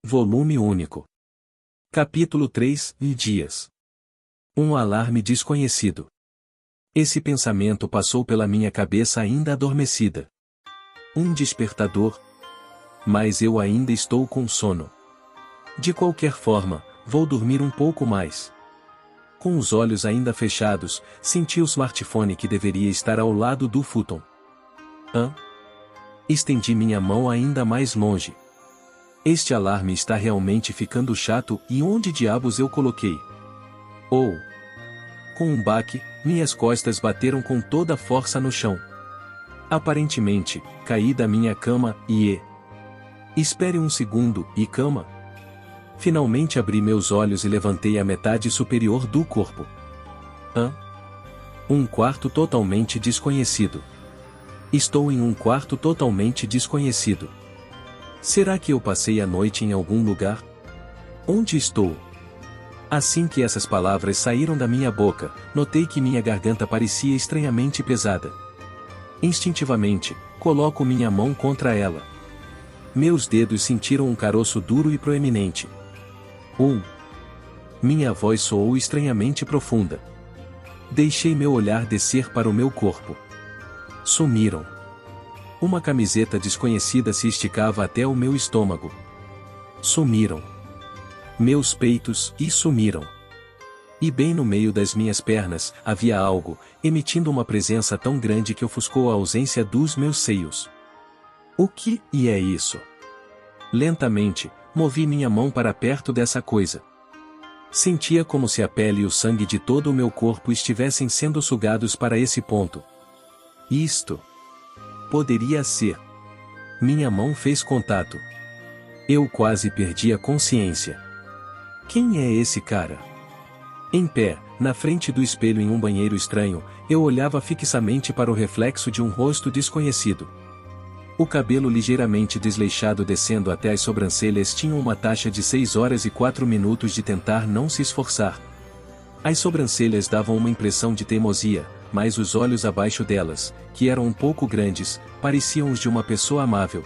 Volume único. Capítulo 3, Dias. Um alarme desconhecido. Esse pensamento passou pela minha cabeça ainda adormecida. Um despertador? Mas eu ainda estou com sono. De qualquer forma, vou dormir um pouco mais. Com os olhos ainda fechados, senti o smartphone que deveria estar ao lado do futon. Estendi minha mão ainda mais longe. Este alarme está realmente ficando chato e onde diabos eu coloquei? Com um baque, minhas costas bateram com toda a força no chão. Aparentemente, caí da minha cama e... Espere um segundo, e cama? Finalmente abri meus olhos e levantei a metade superior do corpo. Um quarto totalmente desconhecido. Estou em um quarto totalmente desconhecido. Será que eu passei a noite em algum lugar? Onde estou? Assim que essas palavras saíram da minha boca, notei que minha garganta parecia estranhamente pesada. Instintivamente, coloco minha mão contra ela. Meus dedos sentiram um caroço duro e proeminente. Minha voz soou estranhamente profunda. Deixei meu olhar descer para o meu corpo. Sumiram. Uma camiseta desconhecida se esticava até o meu estômago. Sumiram. Meus peitos sumiram. E bem no meio das minhas pernas, havia algo, emitindo uma presença tão grande que ofuscou a ausência dos meus seios. O que é isso? Lentamente, movi minha mão para perto dessa coisa. Sentia como se a pele e o sangue de todo o meu corpo estivessem sendo sugados para esse ponto. Isto poderia ser. Minha mão fez contato. Eu quase perdi a consciência. Quem é esse cara? Em pé, na frente do espelho em um banheiro estranho, eu olhava fixamente para o reflexo de um rosto desconhecido. O cabelo ligeiramente desleixado descendo até as sobrancelhas tinha uma taxa de 6 horas e 4 minutos de tentar não se esforçar. As sobrancelhas davam uma impressão de teimosia, mas os olhos abaixo delas, que eram um pouco grandes, pareciam os de uma pessoa amável.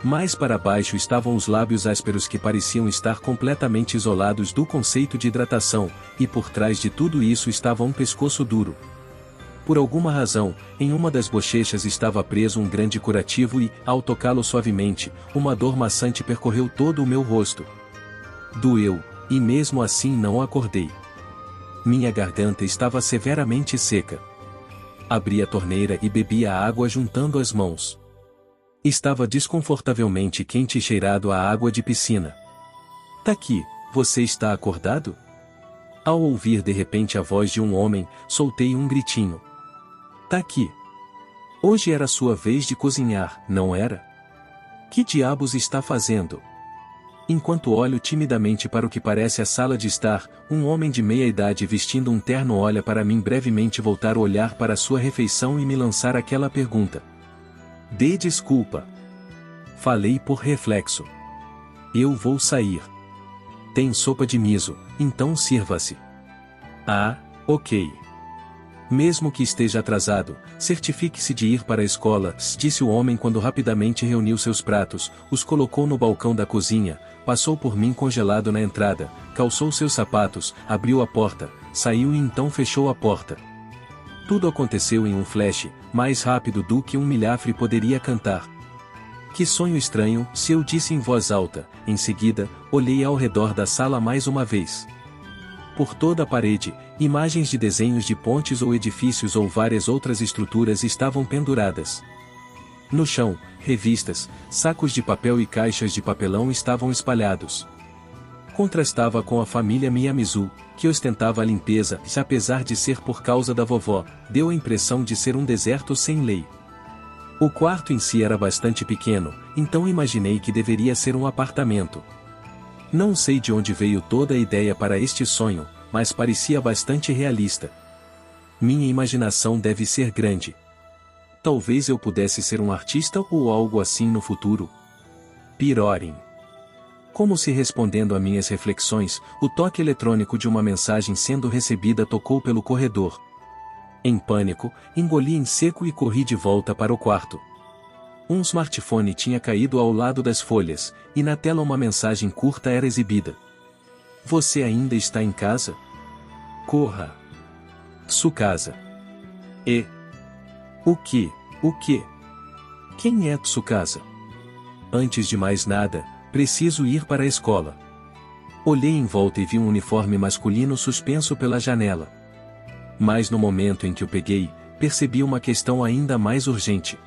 Mais para baixo estavam os lábios ásperos que pareciam estar completamente isolados do conceito de hidratação, e por trás de tudo isso estava um pescoço duro. Por alguma razão, em uma das bochechas estava preso um grande curativo e, ao tocá-lo suavemente, uma dor maçante percorreu todo o meu rosto. Doeu, e mesmo assim não acordei. Minha garganta estava severamente seca. Abri a torneira e bebi a água juntando as mãos. Estava desconfortavelmente quente e cheirado a água de piscina. Taki, você está acordado? Ao ouvir de repente a voz de um homem, soltei um gritinho. Taki. Hoje era sua vez de cozinhar, não era? Que diabos está fazendo? Enquanto olho timidamente para o que parece a sala de estar, um homem de meia idade vestindo um terno olha para mim brevemente voltar o olhar para sua refeição e me lançar aquela pergunta. Dê desculpa. Falei por reflexo. Eu vou sair. Tem sopa de miso, então sirva-se. Ok. Mesmo que esteja atrasado, certifique-se de ir para a escola, disse o homem quando rapidamente reuniu seus pratos, os colocou no balcão da cozinha, passou por mim congelado na entrada, calçou seus sapatos, abriu a porta, saiu e então fechou a porta. Tudo aconteceu em um flash, mais rápido do que um milhafre poderia cantar. Que sonho estranho, se eu disse em voz alta. Em seguida, olhei ao redor da sala mais uma vez. Por toda a parede, imagens de desenhos de pontes ou edifícios ou várias outras estruturas estavam penduradas. No chão, revistas, sacos de papel e caixas de papelão estavam espalhados. Contrastava com a família Miyamizu, que ostentava a limpeza, e apesar de ser por causa da vovó, deu a impressão de ser um deserto sem lei. O quarto em si era bastante pequeno, então imaginei que deveria ser um apartamento. Não sei de onde veio toda a ideia para este sonho, mas parecia bastante realista. Minha imaginação deve ser grande. Talvez eu pudesse ser um artista ou algo assim no futuro. Pirorim. Como se respondendo a minhas reflexões, o toque eletrônico de uma mensagem sendo recebida tocou pelo corredor. Em pânico, engoli em seco e corri de volta para o quarto. Um smartphone tinha caído ao lado das folhas, e na tela uma mensagem curta era exibida. Você ainda está em casa? Corra! Tsukasa. E? O que? O que? Quem é Tsukasa? Antes de mais nada, preciso ir para a escola. Olhei em volta e vi um uniforme masculino suspenso pela janela. Mas no momento em que o peguei, percebi uma questão ainda mais urgente.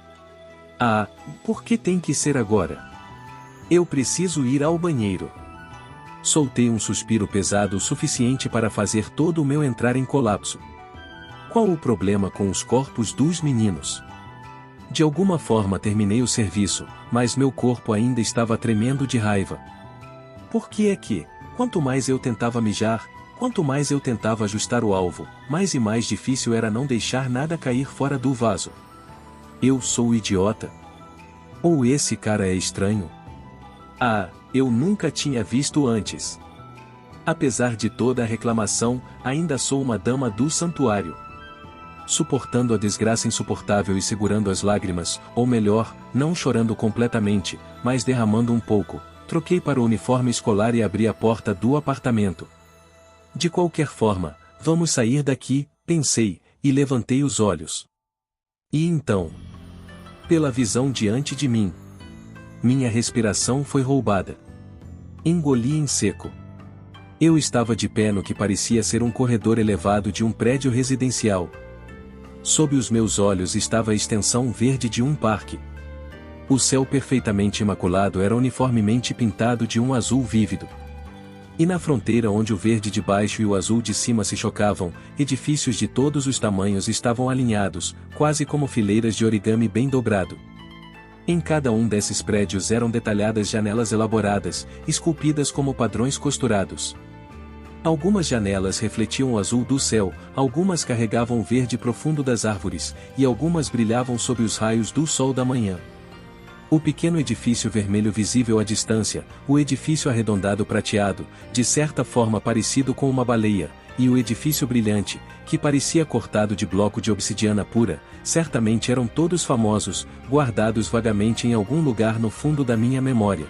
Ah, por que tem que ser agora? Eu preciso ir ao banheiro. Soltei um suspiro pesado o suficiente para fazer todo o meu entrar em colapso. Qual o problema com os corpos dos meninos? De alguma forma terminei o serviço, mas meu corpo ainda estava tremendo de raiva. Por que é que, quanto mais eu tentava mijar, quanto mais eu tentava ajustar o alvo, mais e mais difícil era não deixar nada cair fora do vaso? Eu sou idiota? Ou esse cara é estranho? Ah, eu nunca tinha visto antes. Apesar de toda a reclamação, ainda sou uma dama do santuário. Suportando a desgraça insuportável e segurando as lágrimas, ou melhor, não chorando completamente, mas derramando um pouco, troquei para o uniforme escolar e abri a porta do apartamento. De qualquer forma, vamos sair daqui, pensei, e levantei os olhos. E então? Pela visão diante de mim, minha respiração foi roubada. Engoli em seco. Eu estava de pé no que parecia ser um corredor elevado de um prédio residencial. Sob os meus olhos estava a extensão verde de um parque. O céu perfeitamente imaculado era uniformemente pintado de um azul vívido. E na fronteira onde o verde de baixo e o azul de cima se chocavam, edifícios de todos os tamanhos estavam alinhados, quase como fileiras de origami bem dobrado. Em cada um desses prédios eram detalhadas janelas elaboradas, esculpidas como padrões costurados. Algumas janelas refletiam o azul do céu, algumas carregavam o verde profundo das árvores, e algumas brilhavam sob os raios do sol da manhã. O pequeno edifício vermelho visível à distância, o edifício arredondado prateado, de certa forma parecido com uma baleia, e o edifício brilhante, que parecia cortado de bloco de obsidiana pura, certamente eram todos famosos, guardados vagamente em algum lugar no fundo da minha memória.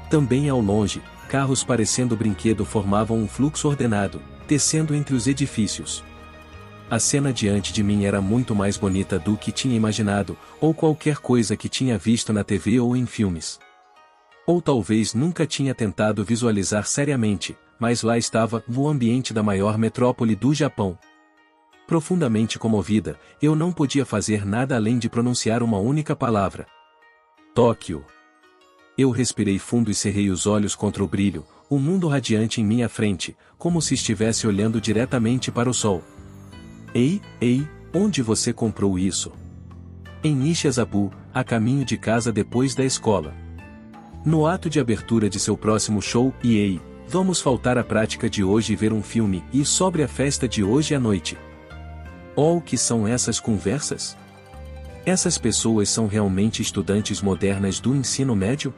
Também ao longe, carros parecendo brinquedo formavam um fluxo ordenado, tecendo entre os edifícios. A cena diante de mim era muito mais bonita do que tinha imaginado, ou qualquer coisa que tinha visto na TV ou em filmes. Ou talvez nunca tinha tentado visualizar seriamente, mas lá estava, no ambiente da maior metrópole do Japão. Profundamente comovida, eu não podia fazer nada além de pronunciar uma única palavra. Tóquio. Eu respirei fundo e cerrei os olhos contra o brilho, o mundo radiante em minha frente, como se estivesse olhando diretamente para o sol. Ei, onde você comprou isso? Em Nishizabu, a caminho de casa depois da escola. No ato de abertura de seu próximo show, e ei, vamos faltar à prática de hoje e ver um filme, e sobre a festa de hoje à noite. Oh, o que são essas conversas? Essas pessoas são realmente estudantes modernas do ensino médio?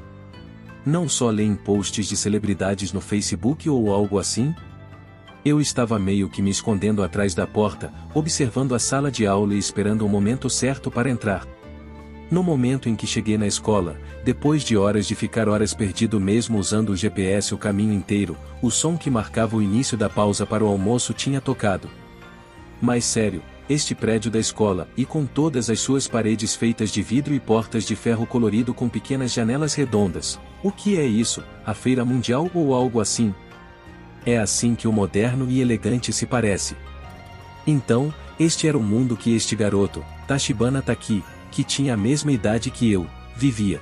Não só leem posts de celebridades no Facebook ou algo assim? Eu estava meio que me escondendo atrás da porta, observando a sala de aula e esperando o momento certo para entrar. No momento em que cheguei na escola, depois de horas de ficar horas perdido mesmo usando o GPS o caminho inteiro, o som que marcava o início da pausa para o almoço tinha tocado. Mas sério, este prédio da escola, e com todas as suas paredes feitas de vidro e portas de ferro colorido com pequenas janelas redondas, o que é isso, a Feira Mundial ou algo assim? É assim que o moderno e elegante se parece. Então, este era o mundo que este garoto, Tachibana Taki, que tinha a mesma idade que eu, vivia.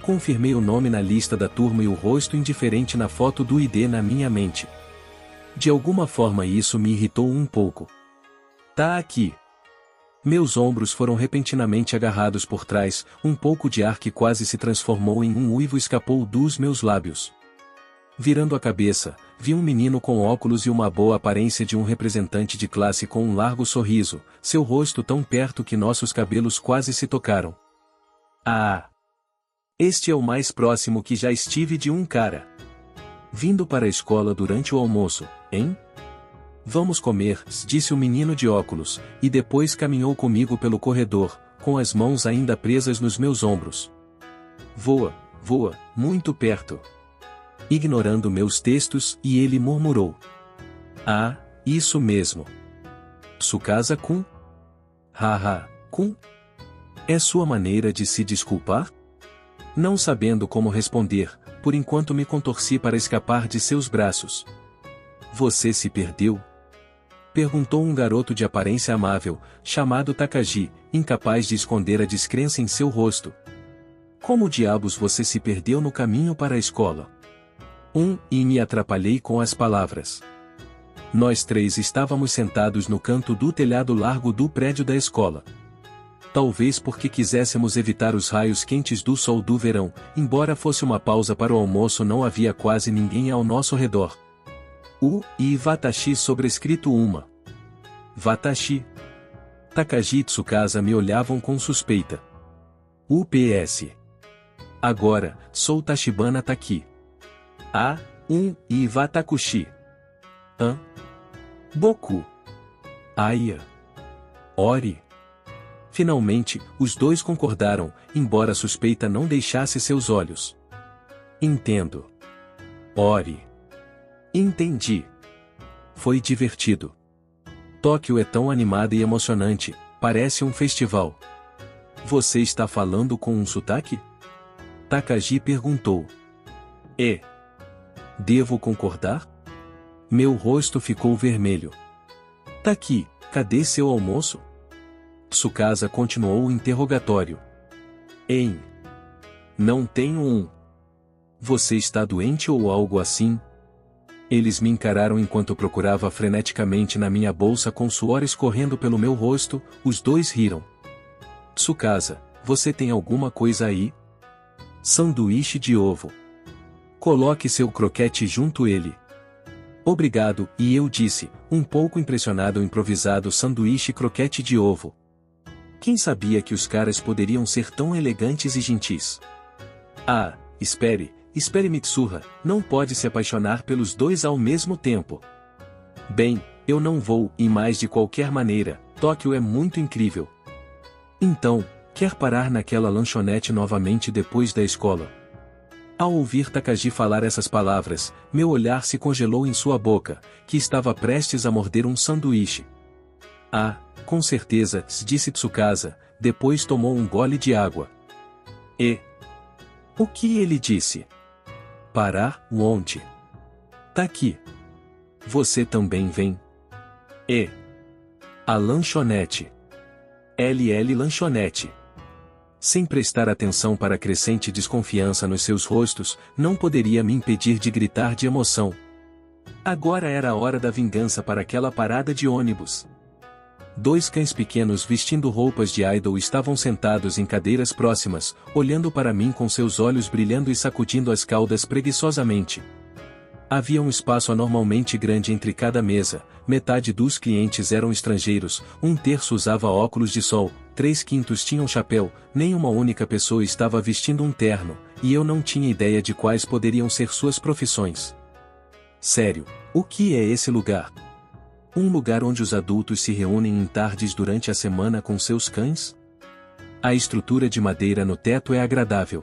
Confirmei o nome na lista da turma e o rosto indiferente na foto do ID na minha mente. De alguma forma isso me irritou um pouco. Tá aqui. Meus ombros foram repentinamente agarrados por trás, um pouco de ar que quase se transformou em um uivo escapou dos meus lábios. Virando a cabeça, vi um menino com óculos e uma boa aparência de um representante de classe com um largo sorriso, seu rosto tão perto que nossos cabelos quase se tocaram. Ah! Este é o mais próximo que já estive de um cara. Vindo para a escola durante o almoço, hein? Vamos comer, disse o menino de óculos, e depois caminhou comigo pelo corredor, com as mãos ainda presas nos meus ombros. Voa, voa, muito perto. Ignorando meus textos, e ele murmurou. Ah, isso mesmo. Tsukasa-kun? Haha, kun? É sua maneira de se desculpar? Não sabendo como responder, por enquanto me contorci para escapar de seus braços. Você se perdeu? Perguntou um garoto de aparência amável, chamado Takagi, incapaz de esconder a descrença em seu rosto. Como diabos você se perdeu no caminho para a escola? E me atrapalhei com as palavras. Nós três estávamos sentados no canto do telhado largo do prédio da escola. Talvez porque quiséssemos evitar os raios quentes do sol do verão, embora fosse uma pausa para o almoço, não havia quase ninguém ao nosso redor. E Watashi sobrescrito uma. Watashi. Takagi e Tsukasa me olhavam com suspeita. PS. Agora, sou Tachibana Taki. E Watakushi. Boku. Aya. Ori. Finalmente, os dois concordaram, embora a suspeita não deixasse seus olhos. Entendo. Ori. Entendi. Foi divertido. Tóquio é tão animada e emocionante, parece um festival. Você está falando com um sotaque? Takagi perguntou. Devo concordar? Meu rosto ficou vermelho. Taki, cadê seu almoço? Tsukasa continuou o interrogatório. Não tenho um. Você está doente ou algo assim? Eles me encararam enquanto procurava freneticamente na minha bolsa com suor escorrendo pelo meu rosto, os dois riram. Tsukasa, você tem alguma coisa aí? Sanduíche de ovo. Coloque seu croquete junto ele. Obrigado, e eu disse, um pouco impressionado, o improvisado sanduíche croquete de ovo. Quem sabia que os caras poderiam ser tão elegantes e gentis? Espere Mitsuha, não pode se apaixonar pelos dois ao mesmo tempo. Bem, eu não vou, e mais de qualquer maneira, Tóquio é muito incrível. Então, quer parar naquela lanchonete novamente depois da escola? Ao ouvir Takagi falar essas palavras, meu olhar se congelou em sua boca, que estava prestes a morder um sanduíche. Com certeza, disse Tsukasa, depois tomou um gole de água. O que ele disse? Parar, onde? Taki. Você também vem? A lanchonete. LL Lanchonete. Sem prestar atenção para a crescente desconfiança nos seus rostos, não poderia me impedir de gritar de emoção. Agora era a hora da vingança para aquela parada de ônibus. Dois cães pequenos vestindo roupas de idol estavam sentados em cadeiras próximas, olhando para mim com seus olhos brilhando e sacudindo as caudas preguiçosamente. Havia um espaço anormalmente grande entre cada mesa, metade dos clientes eram estrangeiros, um terço usava óculos de sol, 3/5 tinham chapéu, nenhuma única pessoa estava vestindo um terno, e eu não tinha ideia de quais poderiam ser suas profissões. Sério, o que é esse lugar? Um lugar onde os adultos se reúnem em tardes durante a semana com seus cães? A estrutura de madeira no teto é agradável.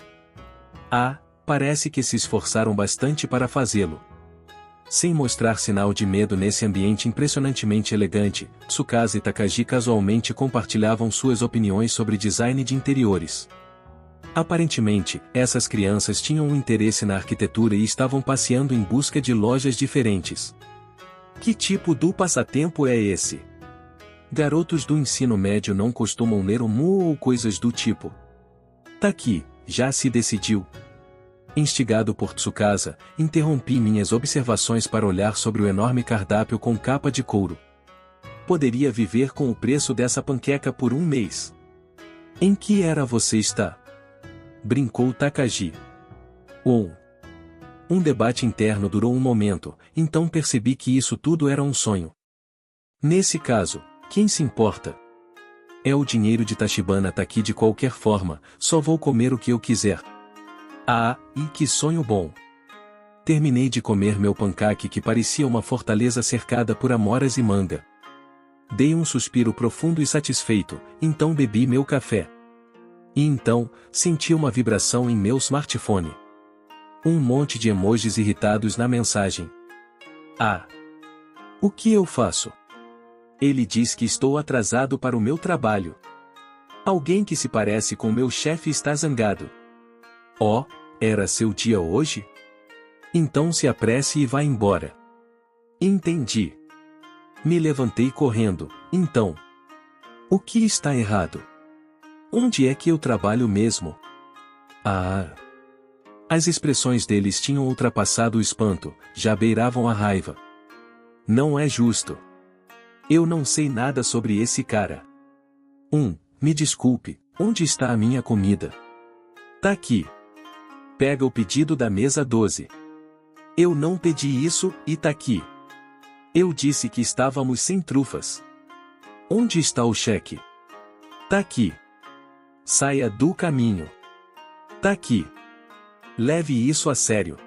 Parece que se esforçaram bastante para fazê-lo. Sem mostrar sinal de medo nesse ambiente impressionantemente elegante, Tsukasa e Takagi casualmente compartilhavam suas opiniões sobre design de interiores. Aparentemente, essas crianças tinham um interesse na arquitetura e estavam passeando em busca de lojas diferentes. Que tipo de passatempo é esse? Garotos do ensino médio não costumam ler o Mu ou coisas do tipo. Taki, já se decidiu? Instigado por Tsukasa, interrompi minhas observações para olhar sobre o enorme cardápio com capa de couro. Poderia viver com o preço dessa panqueca por um mês. Em que era você está? Brincou Takagi. Um debate interno durou um momento, então percebi que isso tudo era um sonho. Nesse caso, quem se importa? É o dinheiro de Tachibana Taki de qualquer forma, só vou comer o que eu quiser. E que sonho bom! Terminei de comer meu pancake que parecia uma fortaleza cercada por amoras e manga. Dei um suspiro profundo e satisfeito, então bebi meu café. E então, senti uma vibração em meu smartphone. Um monte de emojis irritados na mensagem. Ah! O que eu faço? Ele diz que estou atrasado para o meu trabalho. Alguém que se parece com meu chefe está zangado. Oh, era seu dia hoje? Então se apresse e vá embora. Entendi. Me levantei correndo, então. O que está errado? Onde é que eu trabalho mesmo? Ah! As expressões deles tinham ultrapassado o espanto, já beiravam a raiva. Não é justo. Eu não sei nada sobre esse cara. Me desculpe, onde está a minha comida? Tá aqui. Pega o pedido da mesa 12. Eu não pedi isso, e tá aqui. Eu disse que estávamos sem trufas. Onde está o cheque? Tá aqui. Saia do caminho. Tá aqui. Leve isso a sério.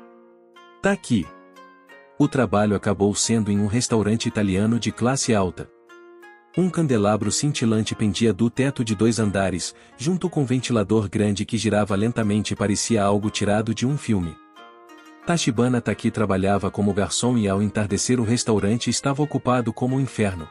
Tá aqui. O trabalho acabou sendo em um restaurante italiano de classe alta. Um candelabro cintilante pendia do teto de 2 andares, junto com um ventilador grande que girava lentamente e parecia algo tirado de um filme. Tachibana Taki trabalhava como garçom e ao entardecer o restaurante estava ocupado como um inferno.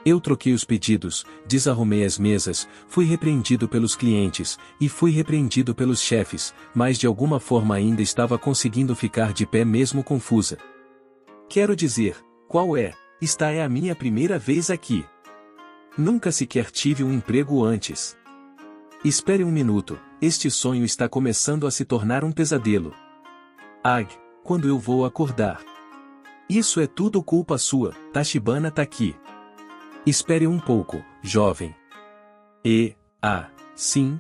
Eu troquei os pedidos, desarrumei as mesas, fui repreendido pelos clientes, e fui repreendido pelos chefes, mas de alguma forma ainda estava conseguindo ficar de pé mesmo confusa. Quero dizer, qual é? Esta é a minha primeira vez aqui. Nunca sequer tive um emprego antes. Espere um minuto, este sonho está começando a se tornar um pesadelo. Quando eu vou acordar? Isso é tudo culpa sua, Tachibana Taki. Espere um pouco, jovem. Sim?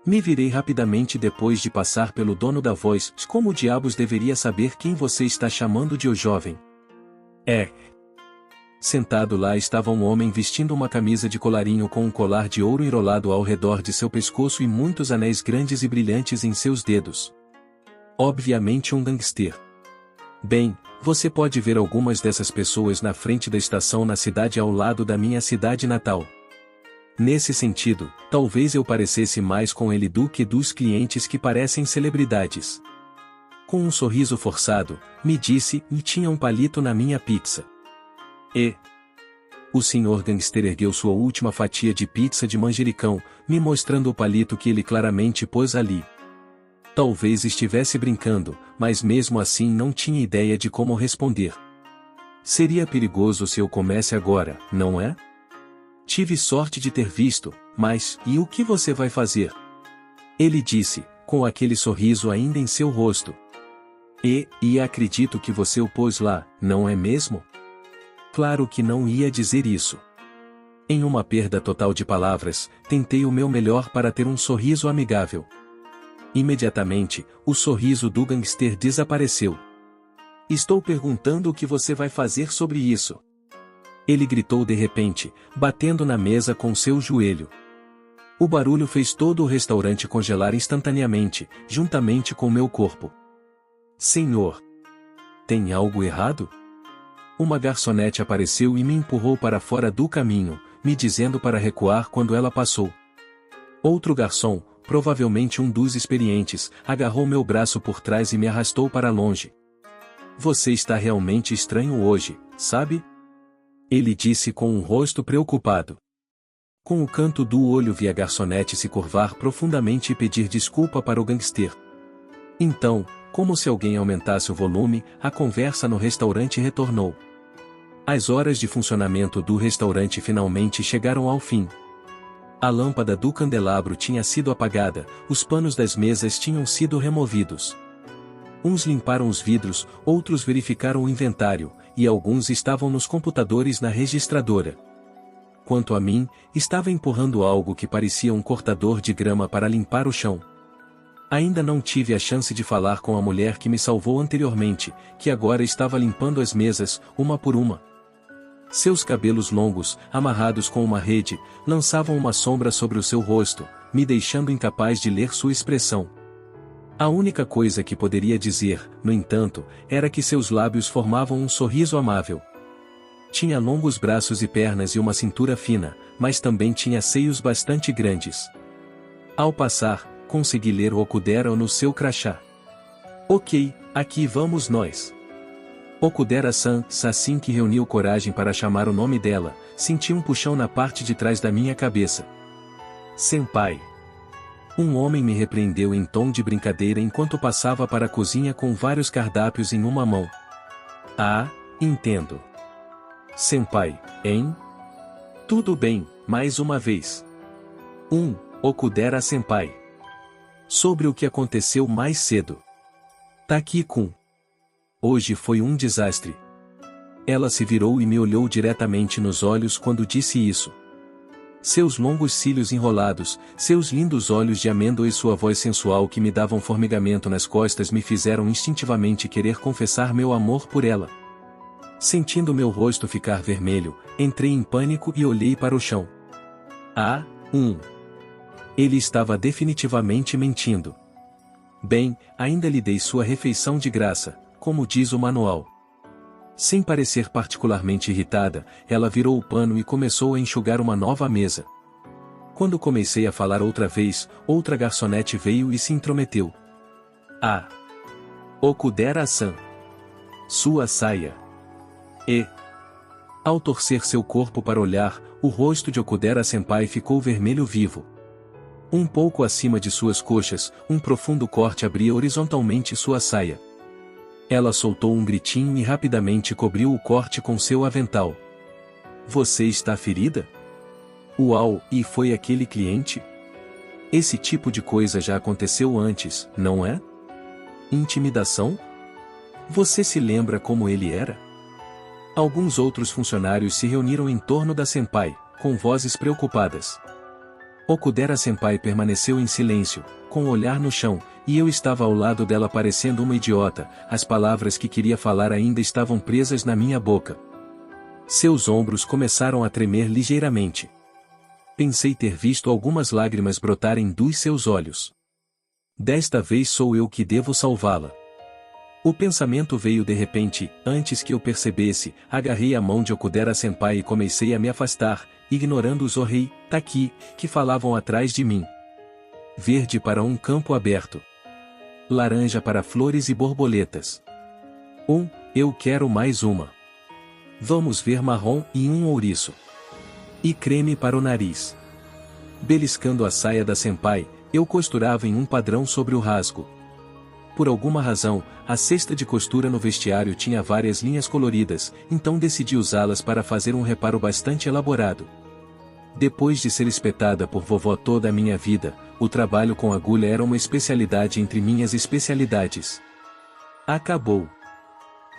Me virei rapidamente depois de passar pelo dono da voz. Como diabos deveria saber quem você está chamando de o jovem? Sentado lá estava um homem vestindo uma camisa de colarinho com um colar de ouro enrolado ao redor de seu pescoço e muitos anéis grandes e brilhantes em seus dedos. Obviamente um gangster. Bem, você pode ver algumas dessas pessoas na frente da estação na cidade ao lado da minha cidade natal. Nesse sentido, talvez eu parecesse mais com ele do que dos clientes que parecem celebridades. Com um sorriso forçado, me disse, e tinha um palito na minha pizza. O senhor gangster ergueu sua última fatia de pizza de manjericão, me mostrando o palito que ele claramente pôs ali. Talvez estivesse brincando, mas mesmo assim não tinha ideia de como responder. Seria perigoso se eu comesse agora, não é? Tive sorte de ter visto, mas, e o que você vai fazer? Ele disse, com aquele sorriso ainda em seu rosto. E acredito que você o pôs lá, não é mesmo? Claro que não ia dizer isso. Em uma perda total de palavras, tentei o meu melhor para ter um sorriso amigável. Imediatamente, o sorriso do gangster desapareceu. Estou perguntando o que você vai fazer sobre isso. Ele gritou de repente, batendo na mesa com seu joelho. O barulho fez todo o restaurante congelar instantaneamente, juntamente com meu corpo. Senhor! Tem algo errado? Uma garçonete apareceu e me empurrou para fora do caminho, me dizendo para recuar quando ela passou. Outro garçom, provavelmente um dos experientes, agarrou meu braço por trás e me arrastou para longe. Você está realmente estranho hoje, sabe? Ele disse com um rosto preocupado. Com o canto do olho vi a garçonete se curvar profundamente e pedir desculpa para o gangster. Então, como se alguém aumentasse o volume, a conversa no restaurante retornou. As horas de funcionamento do restaurante finalmente chegaram ao fim. A lâmpada do candelabro tinha sido apagada, os panos das mesas tinham sido removidos. Uns limparam os vidros, outros verificaram o inventário, e alguns estavam nos computadores na registradora. Quanto a mim, estava empurrando algo que parecia um cortador de grama para limpar o chão. Ainda não tive a chance de falar com a mulher que me salvou anteriormente, que agora estava limpando as mesas, uma por uma. Seus cabelos longos, amarrados com uma rede, lançavam uma sombra sobre o seu rosto, me deixando incapaz de ler sua expressão. A única coisa que poderia dizer, no entanto, era que seus lábios formavam um sorriso amável. Tinha longos braços e pernas e uma cintura fina, mas também tinha seios bastante grandes. Ao passar, consegui ler Okudera no seu crachá. Ok, aqui vamos nós. Okudera-san, assim que reuniu coragem para chamar o nome dela, senti um puxão na parte de trás da minha cabeça. Senpai. Um homem me repreendeu em tom de brincadeira enquanto passava para a cozinha com vários cardápios em uma mão. Ah, entendo. Senpai, hein? Tudo bem, mais uma vez. Okudera-senpai. Sobre o que aconteceu mais cedo. Taki-kun. Hoje foi um desastre. Ela se virou e me olhou diretamente nos olhos quando disse isso. Seus longos cílios enrolados, seus lindos olhos de amêndoa e sua voz sensual que me davam formigamento nas costas me fizeram instintivamente querer confessar meu amor por ela. Sentindo meu rosto ficar vermelho, entrei em pânico e olhei para o chão. Ele estava definitivamente mentindo. Bem, ainda lhe dei sua refeição de graça, como diz o manual. Sem parecer particularmente irritada, ela virou o pano e começou a enxugar uma nova mesa. Quando comecei a falar outra vez, outra garçonete veio e se intrometeu. Okudera-san. Sua saia. Ao torcer seu corpo para olhar, o rosto de Okudera-senpai ficou vermelho vivo. Um pouco acima de suas coxas, um profundo corte abria horizontalmente sua saia. Ela soltou um gritinho e rapidamente cobriu o corte com seu avental. Você está ferida? Uau, e foi aquele cliente? Esse tipo de coisa já aconteceu antes, não é? Intimidação? Você se lembra como ele era? Alguns outros funcionários se reuniram em torno da senpai, com vozes preocupadas. Okudera-senpai permaneceu em silêncio, com o olhar no chão, e eu estava ao lado dela parecendo uma idiota, as palavras que queria falar ainda estavam presas na minha boca. Seus ombros começaram a tremer ligeiramente. Pensei ter visto algumas lágrimas brotarem dos seus olhos. Desta vez sou eu que devo salvá-la. O pensamento veio de repente, antes que eu percebesse, agarrei a mão de Okudera-senpai e comecei a me afastar, ignorando os Ohei, Taki, que falavam atrás de mim. Verde para um campo aberto. Laranja para flores e borboletas. Eu quero mais uma. Vamos ver marrom e um ouriço. E creme para o nariz. Beliscando a saia da senpai, eu costurava em um padrão sobre o rasgo. Por alguma razão, a cesta de costura no vestiário tinha várias linhas coloridas, então decidi usá-las para fazer um reparo bastante elaborado. Depois de ser espetada por vovó toda a minha vida, o trabalho com agulha era uma especialidade entre minhas especialidades. Acabou.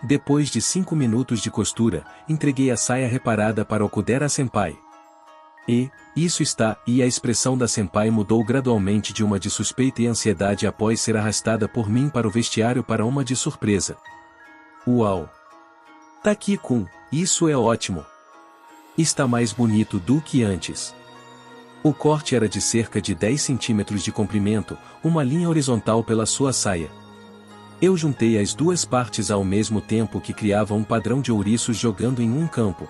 Depois de 5 minutos de costura, entreguei a saia reparada para Okudera-senpai. Isso está, e a expressão da senpai mudou gradualmente de uma de suspeita e ansiedade após ser arrastada por mim para o vestiário para uma de surpresa. Uau! Taki-kun, isso é ótimo! Está mais bonito do que antes. O corte era de cerca de 10 centímetros de comprimento, uma linha horizontal pela sua saia. Eu juntei as duas partes ao mesmo tempo que criava um padrão de ouriços jogando em um campo.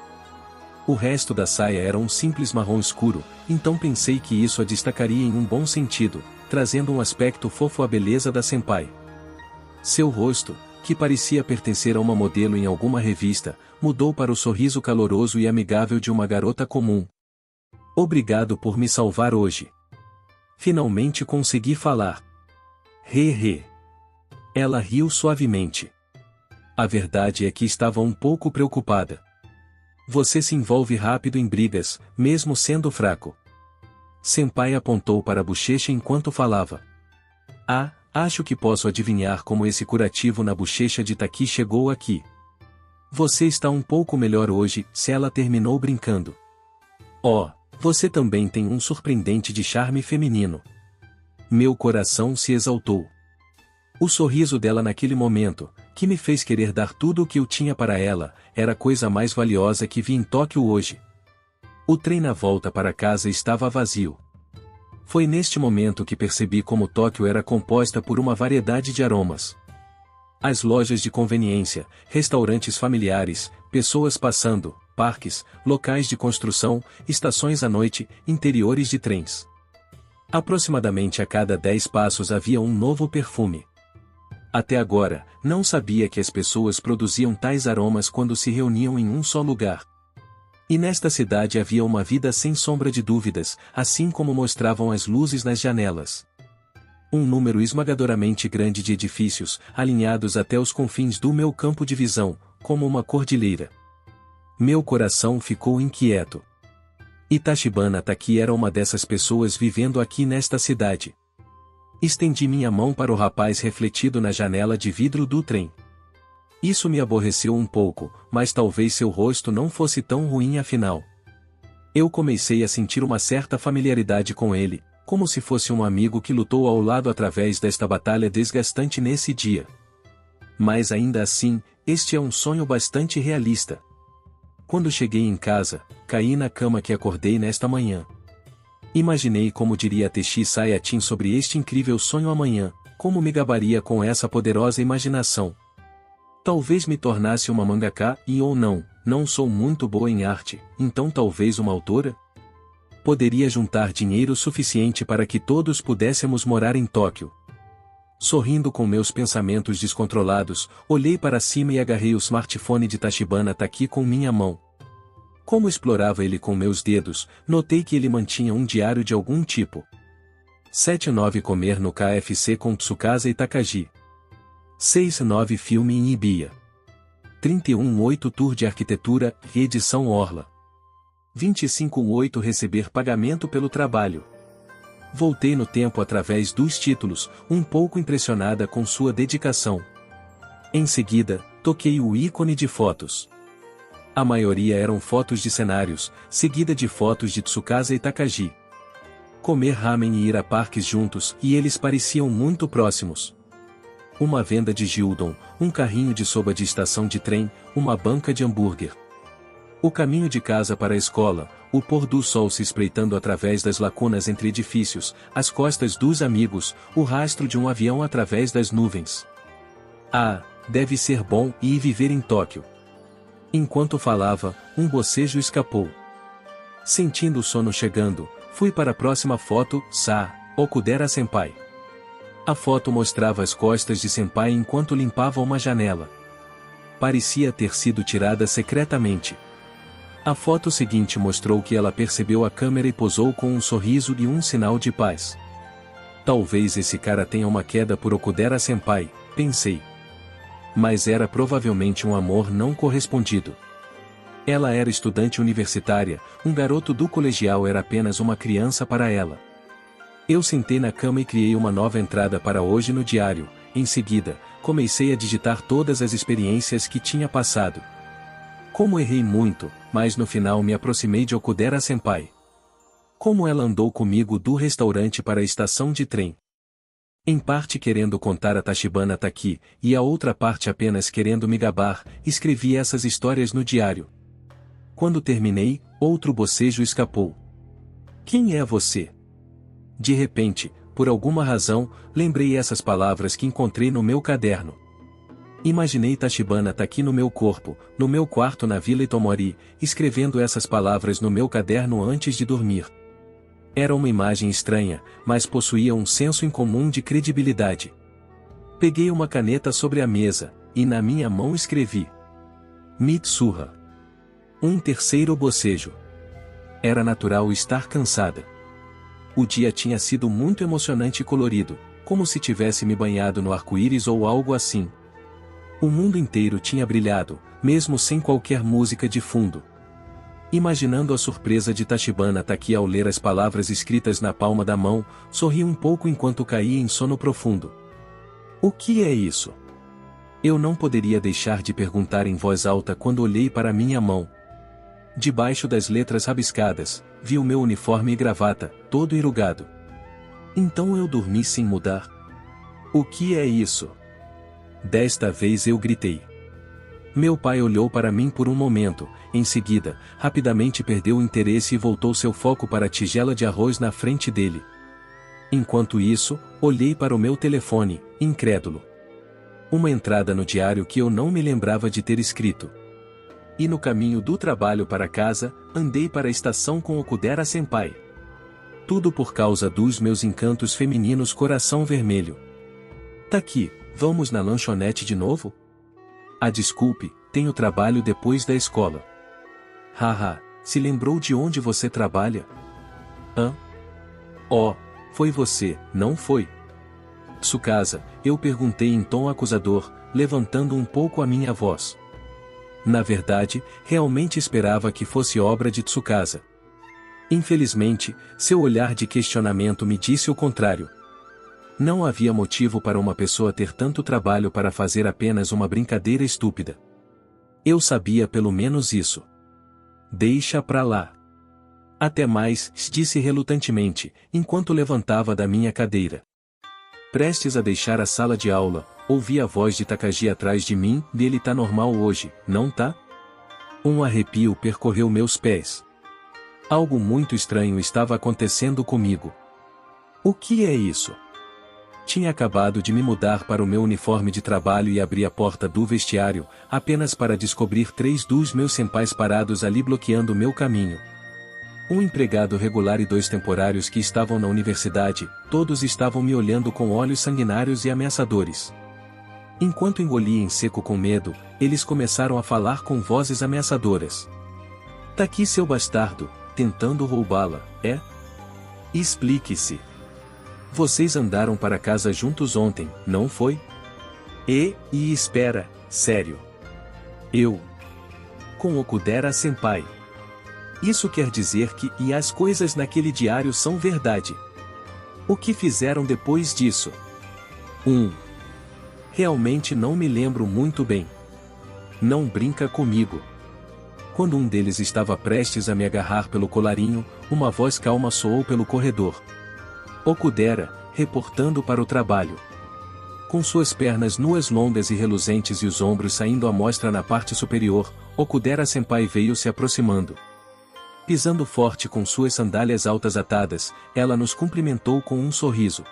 O resto da saia era um simples marrom escuro, então pensei que isso a destacaria em um bom sentido, trazendo um aspecto fofo à beleza da senpai. Seu rosto, que parecia pertencer a uma modelo em alguma revista, mudou para o sorriso caloroso e amigável de uma garota comum. Obrigado por me salvar hoje. Finalmente consegui falar. Ela riu suavemente. A verdade é que estava um pouco preocupada. Você se envolve rápido em brigas, mesmo sendo fraco. Senpai apontou para a bochecha enquanto falava. Acho que posso adivinhar como esse curativo na bochecha de Taki chegou aqui. Você está um pouco melhor hoje, se ela terminou brincando. Você também tem um surpreendente de charme feminino. Meu coração se exaltou. O sorriso dela naquele momento, que me fez querer dar tudo o que eu tinha para ela, era a coisa mais valiosa que vi em Tóquio hoje. O trem na volta para casa estava vazio. Foi neste momento que percebi como Tóquio era composta por uma variedade de aromas. As lojas de conveniência, restaurantes familiares, pessoas passando, parques, locais de construção, estações à noite, interiores de trens. Aproximadamente a cada 10 passos havia um novo perfume. Até agora, não sabia que as pessoas produziam tais aromas quando se reuniam em um só lugar. E nesta cidade havia uma vida sem sombra de dúvidas, assim como mostravam as luzes nas janelas. Um número esmagadoramente grande de edifícios, alinhados até os confins do meu campo de visão, como uma cordilheira. Meu coração ficou inquieto. E Tachibana Taki era uma dessas pessoas vivendo aqui nesta cidade. Estendi minha mão para o rapaz refletido na janela de vidro do trem. Isso me aborreceu um pouco, mas talvez seu rosto não fosse tão ruim afinal. Eu comecei a sentir uma certa familiaridade com ele, como se fosse um amigo que lutou ao lado através desta batalha desgastante nesse dia. Mas ainda assim, este é um sonho bastante realista. Quando cheguei em casa, caí na cama que acordei nesta manhã. Imaginei como diria Teshi Sayatin sobre este incrível sonho amanhã, como me gabaria com essa poderosa imaginação. Talvez me tornasse uma mangaka e ou não sou muito boa em arte, então talvez uma autora? Poderia juntar dinheiro suficiente para que todos pudéssemos morar em Tóquio. Sorrindo com meus pensamentos descontrolados, olhei para cima e agarrei o smartphone de Tachibana Taki com minha mão. Como explorava ele com meus dedos, notei que ele mantinha um diário de algum tipo. 7-9 Comer no KFC com Tsukasa e Takagi. 6-9 Filme em Ibiya. 31-8 Tour de Arquitetura, Reedição Orla. 25-8 Receber pagamento pelo trabalho. Voltei no tempo através dos títulos, um pouco impressionada com sua dedicação. Em seguida, toquei o ícone de fotos. A maioria eram fotos de cenários, seguida de fotos de Tsukasa e Takagi. Comer ramen e ir a parques juntos, e eles pareciam muito próximos. Uma venda de gyudon, um carrinho de soba de estação de trem, uma banca de hambúrguer. O caminho de casa para a escola, o pôr do sol se espreitando através das lacunas entre edifícios, as costas dos amigos, o rastro de um avião através das nuvens. Ah, deve ser bom ir viver em Tóquio. Enquanto falava, um bocejo escapou. Sentindo o sono chegando, fui para a próxima foto, Okudera-senpai. A foto mostrava as costas de senpai enquanto limpava uma janela. Parecia ter sido tirada secretamente. A foto seguinte mostrou que ela percebeu a câmera e posou com um sorriso e um sinal de paz. Talvez esse cara tenha uma queda por Okudera-senpai, pensei. Mas era provavelmente um amor não correspondido. Ela era estudante universitária, um garoto do colegial era apenas uma criança para ela. Eu sentei na cama e criei uma nova entrada para hoje no diário. Em seguida, comecei a digitar todas as experiências que tinha passado. Como errei muito, mas no final me aproximei de Okudera-senpai. Como ela andou comigo do restaurante para a estação de trem. Em parte querendo contar a Tachibana Taki, e a outra parte apenas querendo me gabar, escrevi essas histórias no diário. Quando terminei, outro bocejo escapou. Quem é você? De repente, por alguma razão, lembrei essas palavras que encontrei no meu caderno. Imaginei Tachibana Taki no meu corpo, no meu quarto na Vila Itomori, escrevendo essas palavras no meu caderno antes de dormir. Era uma imagem estranha, mas possuía um senso incomum de credibilidade. Peguei uma caneta sobre a mesa, e na minha mão escrevi. Mitsuha. Um terceiro bocejo. Era natural estar cansada. O dia tinha sido muito emocionante e colorido, como se tivesse me banhado no arco-íris ou algo assim. O mundo inteiro tinha brilhado, mesmo sem qualquer música de fundo. Imaginando a surpresa de Tachibana Taki ao ler as palavras escritas na palma da mão, sorri um pouco enquanto caía em sono profundo. O que é isso? Eu não poderia deixar de perguntar em voz alta quando olhei para minha mão. Debaixo das letras rabiscadas, vi o meu uniforme e gravata, todo enrugado. Então eu dormi sem mudar. O que é isso? Desta vez eu gritei. Meu pai olhou para mim por um momento, em seguida, rapidamente perdeu o interesse e voltou seu foco para a tigela de arroz na frente dele. Enquanto isso, olhei para o meu telefone, incrédulo. Uma entrada no diário que eu não me lembrava de ter escrito. E no caminho do trabalho para casa, andei para a estação com Okudera-senpai. Tudo por causa dos meus encantos femininos coração vermelho. Taki, vamos na lanchonete de novo? Ah, desculpe, tenho trabalho depois da escola. Haha, se lembrou de onde você trabalha? Hã? Oh, foi você, não foi? Tsukasa, eu perguntei em tom acusador, levantando um pouco a minha voz. Na verdade, realmente esperava que fosse obra de Tsukasa. Infelizmente, seu olhar de questionamento me disse o contrário. Não havia motivo para uma pessoa ter tanto trabalho para fazer apenas uma brincadeira estúpida. Eu sabia pelo menos isso. Deixa pra lá. Até mais, disse relutantemente, enquanto levantava da minha cadeira. Prestes a deixar a sala de aula, ouvi a voz de Takagi atrás de mim, e ele tá normal hoje, não tá? Um arrepio percorreu meus pés. Algo muito estranho estava acontecendo comigo. O que é isso? Tinha acabado de me mudar para o meu uniforme de trabalho e abri a porta do vestiário, apenas para descobrir 3 dos meus senpais parados ali bloqueando meu caminho. Um empregado regular e 2 temporários que estavam na universidade, todos estavam me olhando com olhos sanguinários e ameaçadores. Enquanto engolia em seco com medo, eles começaram a falar com vozes ameaçadoras. Tá aqui seu bastardo, tentando roubá-la, é? Explique-se. Vocês andaram para casa juntos ontem, não foi? E espera, sério. Eu. Com Okudera-senpai. Isso quer dizer que as coisas naquele diário são verdade. O que fizeram depois disso? Realmente não me lembro muito bem. Não brinca comigo. Quando um deles estava prestes a me agarrar pelo colarinho, uma voz calma soou pelo corredor. Okudera, reportando para o trabalho. Com suas pernas nuas longas e reluzentes e os ombros saindo à mostra na parte superior, Okudera-senpai veio se aproximando. Pisando forte com suas sandálias altas atadas, ela nos cumprimentou com um sorriso.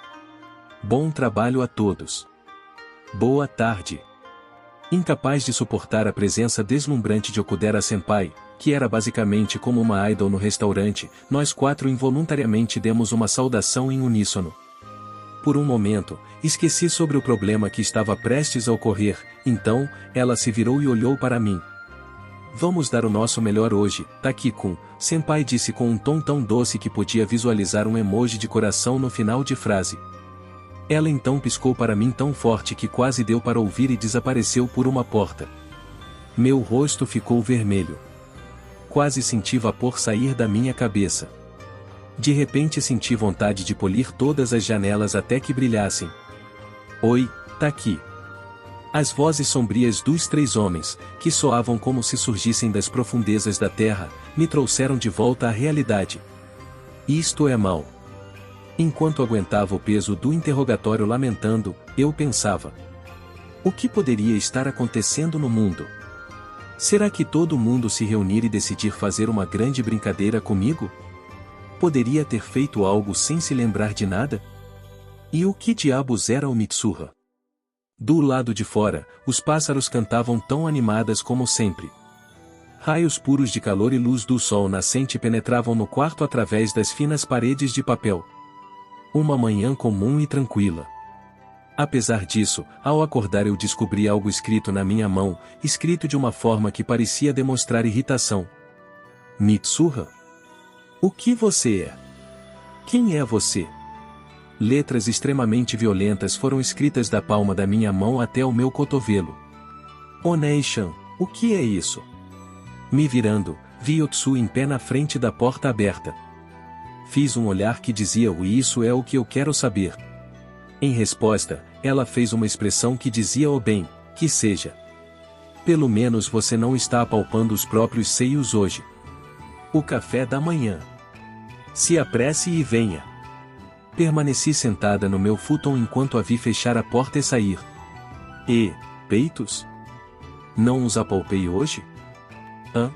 Bom trabalho a todos. Boa tarde. Incapaz de suportar a presença deslumbrante de Okudera-senpai, que era basicamente como uma idol no restaurante, nós 4 involuntariamente demos uma saudação em uníssono. Por um momento, esqueci sobre o problema que estava prestes a ocorrer, então, ela se virou e olhou para mim. Vamos dar o nosso melhor hoje, Taki-kun, senpai disse com um tom tão doce que podia visualizar um emoji de coração no final de frase. Ela então piscou para mim tão forte que quase deu para ouvir e desapareceu por uma porta. Meu rosto ficou vermelho. Quase senti vapor sair da minha cabeça. De repente senti vontade de polir todas as janelas até que brilhassem. Oi, Taki. As vozes sombrias dos 3 homens, que soavam como se surgissem das profundezas da terra, me trouxeram de volta à realidade. Isto é mal. Enquanto aguentava o peso do interrogatório lamentando, eu pensava. O que poderia estar acontecendo no mundo? Será que todo mundo se reunir e decidir fazer uma grande brincadeira comigo? Poderia ter feito algo sem se lembrar de nada? E o que diabos era o Mitsuha? Do lado de fora, os pássaros cantavam tão animadas como sempre. Raios puros de calor e luz do sol nascente penetravam no quarto através das finas paredes de papel. Uma manhã comum e tranquila. Apesar disso, ao acordar eu descobri algo escrito na minha mão, escrito de uma forma que parecia demonstrar irritação. Mitsuha? O que você é? Quem é você? Letras extremamente violentas foram escritas da palma da minha mão até o meu cotovelo. Onei-chan, o que é isso? Me virando, vi Otsu em pé na frente da porta aberta. Fiz um olhar que dizia isso é o que eu quero saber. Em resposta, ela fez uma expressão que dizia bem, que seja. Pelo menos você não está apalpando os próprios seios hoje. O café da manhã. Se apresse e venha. Permaneci sentada no meu futon enquanto a vi fechar a porta e sair. E, peitos? Não os apalpei hoje? Hã?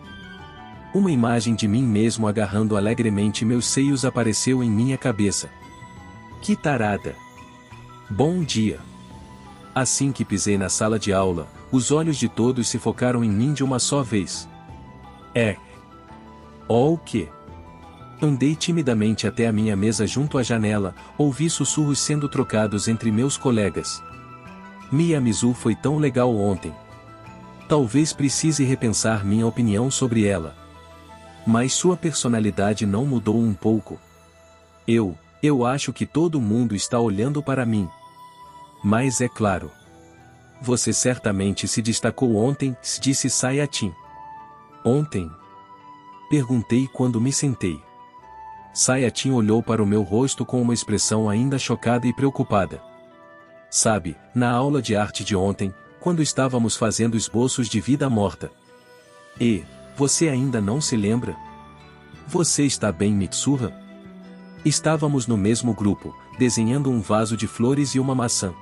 Uma imagem de mim mesmo agarrando alegremente meus seios apareceu em minha cabeça. Que tarada! Bom dia! Assim que pisei na sala de aula, os olhos de todos se focaram em mim de uma só vez. O quê? Andei timidamente até a minha mesa junto à janela, ouvi sussurros sendo trocados entre meus colegas. Miyamizu foi tão legal ontem. Talvez precise repensar minha opinião sobre ela. Mas sua personalidade não mudou um pouco. Eu acho que todo mundo está olhando para mim. Mas é claro. Você certamente se destacou ontem, disse Sayatin. Ontem? Perguntei quando me sentei. Sayatin olhou para o meu rosto com uma expressão ainda chocada e preocupada. Sabe, na aula de arte de ontem, quando estávamos fazendo esboços de vida morta. E, você ainda não se lembra? Você está bem, Mitsuha? Estávamos no mesmo grupo, desenhando um vaso de flores e uma maçã.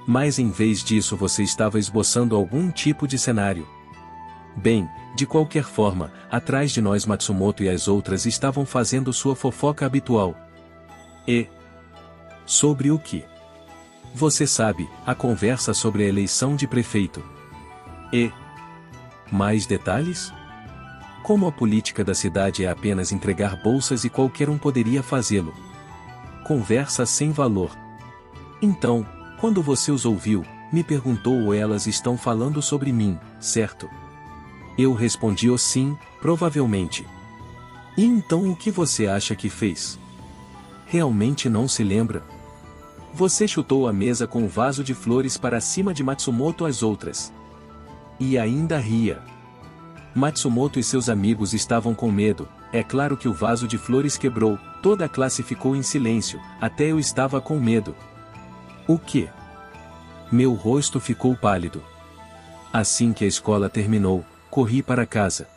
Mas em vez disso você estava esboçando algum tipo de cenário. Bem, de qualquer forma, atrás de nós Matsumoto e as outras estavam fazendo sua fofoca habitual. E? Sobre o que? Você sabe, a conversa sobre a eleição de prefeito. E? Mais detalhes? Como a política da cidade é apenas entregar bolsas e qualquer um poderia fazê-lo. Conversa sem valor. Então, quando você os ouviu, me perguntou ou elas estão falando sobre mim, certo? Eu respondi o sim, provavelmente. E então o que você acha que fez? Realmente não se lembra? Você chutou a mesa com o vaso de flores para cima de Matsumoto às outras. E ainda ria. Matsumoto e seus amigos estavam com medo, é claro que o vaso de flores quebrou, toda a classe ficou em silêncio, até eu estava com medo. O quê? Meu rosto ficou pálido. Assim que a escola terminou, corri para casa.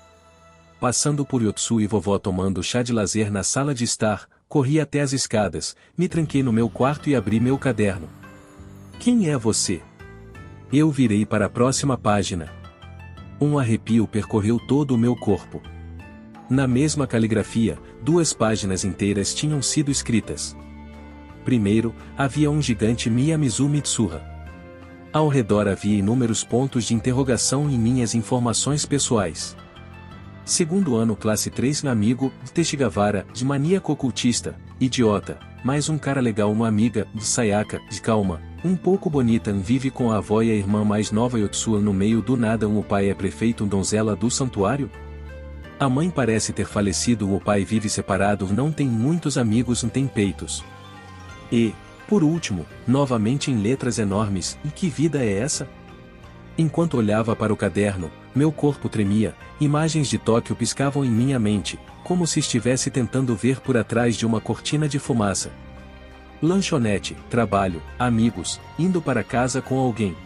Passando por Yotsu e vovó tomando chá de lazer na sala de estar, corri até as escadas, me tranquei no meu quarto e abri meu caderno. Quem é você? Eu virei para a próxima página. Um arrepio percorreu todo o meu corpo. Na mesma caligrafia, 2 páginas inteiras tinham sido escritas. Primeiro, havia um gigante Miyamizu Mitsuha. Ao redor havia inúmeros pontos de interrogação em minhas informações pessoais. Segundo ano classe 3 amigo, Teshigawara, de maníaco ocultista, idiota, mais um cara legal uma amiga, Sayaka, de calma, um pouco bonita vive com a avó e a irmã mais nova Yotsuya no meio do nada o pai é prefeito donzela do santuário? A mãe parece ter falecido o pai vive separado não tem muitos amigos tem peitos. E, por último, novamente em letras enormes, e que vida é essa? Enquanto olhava para o caderno, meu corpo tremia, imagens de Tóquio piscavam em minha mente, como se estivesse tentando ver por atrás de uma cortina de fumaça. Lanchonete, trabalho, amigos, indo para casa com alguém.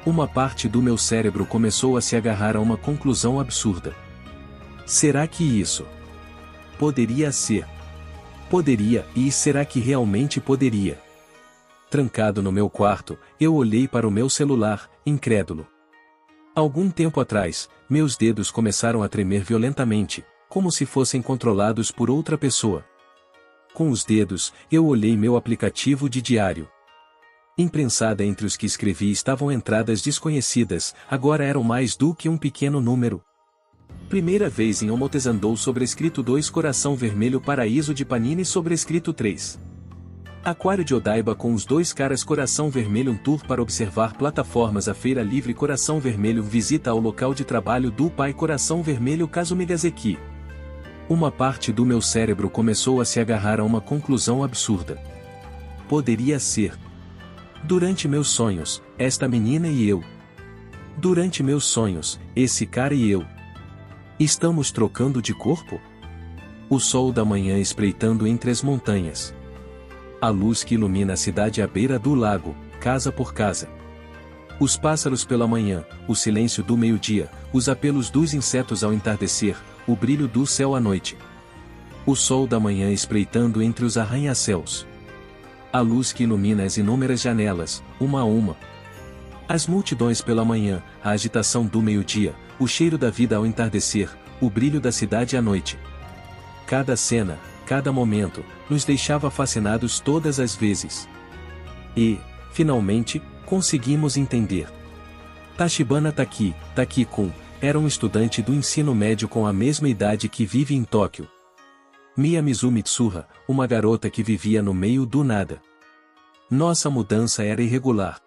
Uma parte do meu cérebro começou a se agarrar a uma conclusão absurda. Será que isso poderia ser? Poderia, e será que realmente poderia? Trancado no meu quarto, eu olhei para o meu celular, incrédulo. Algum tempo atrás, meus dedos começaram a tremer violentamente, como se fossem controlados por outra pessoa. Com os dedos, eu olhei meu aplicativo de diário. Imprensada entre os que escrevi estavam entradas desconhecidas, agora eram mais do que um pequeno número. Primeira vez em Omotesandou sobrescrito 2 Coração Vermelho Paraíso de Panini sobrescrito 3. Aquário de Odaiba com os 2 caras Coração Vermelho um tour para observar plataformas a Feira Livre Coração Vermelho visita ao local de trabalho do pai Coração Vermelho Kazumigazeki. Uma parte do meu cérebro começou a se agarrar a uma conclusão absurda. Poderia ser. Durante meus sonhos, esta menina e eu. Durante meus sonhos, esse cara e eu. Estamos trocando de corpo? O sol da manhã espreitando entre as montanhas. A luz que ilumina a cidade à beira do lago, casa por casa. Os pássaros pela manhã, o silêncio do meio-dia, os apelos dos insetos ao entardecer, o brilho do céu à noite. O sol da manhã espreitando entre os arranha-céus. A luz que ilumina as inúmeras janelas, uma a uma. As multidões pela manhã, a agitação do meio-dia, o cheiro da vida ao entardecer, o brilho da cidade à noite. Cada cena, cada momento, nos deixava fascinados todas as vezes. E, finalmente, conseguimos entender. Tachibana Taki-kun, era um estudante do ensino médio com a mesma idade que vive em Tóquio. Miyamizu Mitsuha, uma garota que vivia no meio do nada. Nossa mudança era irregular.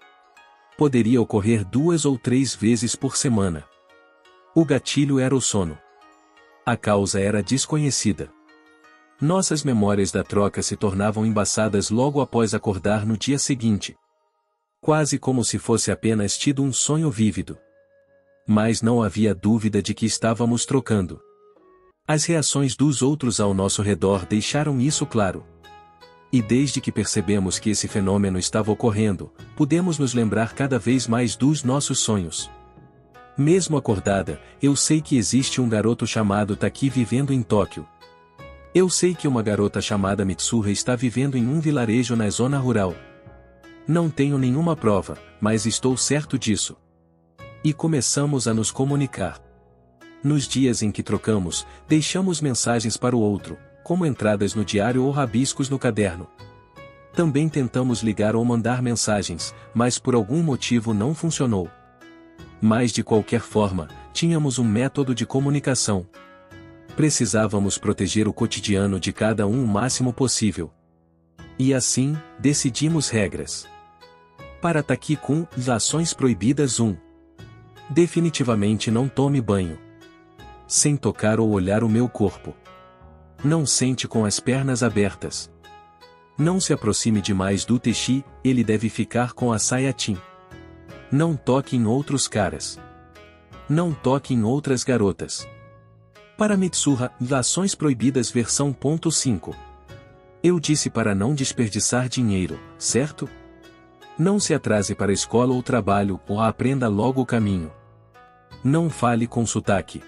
Poderia ocorrer 2 ou 3 vezes por semana. O gatilho era o sono. A causa era desconhecida. Nossas memórias da troca se tornavam embaçadas logo após acordar no dia seguinte. Quase como se fosse apenas tido um sonho vívido. Mas não havia dúvida de que estávamos trocando. As reações dos outros ao nosso redor deixaram isso claro. E desde que percebemos que esse fenômeno estava ocorrendo, pudemos nos lembrar cada vez mais dos nossos sonhos. Mesmo acordada, eu sei que existe um garoto chamado Taki vivendo em Tóquio. Eu sei que uma garota chamada Mitsuha está vivendo em um vilarejo na zona rural. Não tenho nenhuma prova, mas estou certo disso. E começamos a nos comunicar. Nos dias em que trocamos, deixamos mensagens para o outro, como entradas no diário ou rabiscos no caderno. Também tentamos ligar ou mandar mensagens, mas por algum motivo não funcionou. Mas de qualquer forma, tínhamos um método de comunicação. Precisávamos proteger o cotidiano de cada um o máximo possível. E assim, decidimos regras. Para Taki-kun, ações proibidas 1. Definitivamente não tome banho. Sem tocar ou olhar o meu corpo. Não sente com as pernas abertas. Não se aproxime demais do Techi, ele deve ficar com a Sayatin. Não toque em outros caras. Não toque em outras garotas. Para Mitsuha, ações proibidas versão .5. Eu disse para não desperdiçar dinheiro, certo? Não se atrase para a escola ou trabalho, ou aprenda logo o caminho. Não fale com sotaque.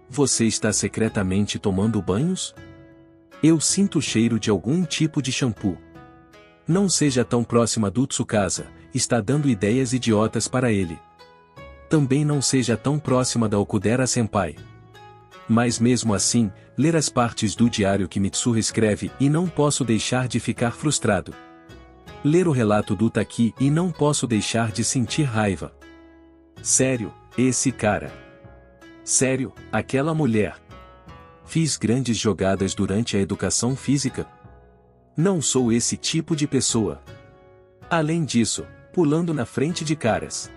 Você está secretamente tomando banhos? Eu sinto o cheiro de algum tipo de shampoo. Não seja tão próxima do Tsukasa, está dando ideias idiotas para ele. Também não seja tão próxima da Okudera Senpai. Mas mesmo assim, ler as partes do diário que Mitsuha escreve e não posso deixar de ficar frustrado. Ler o relato do Taki e não posso deixar de sentir raiva. Sério, esse cara. Sério, aquela mulher. Fiz grandes jogadas durante a educação física. Não sou esse tipo de pessoa. Além disso, pulando na frente de caras.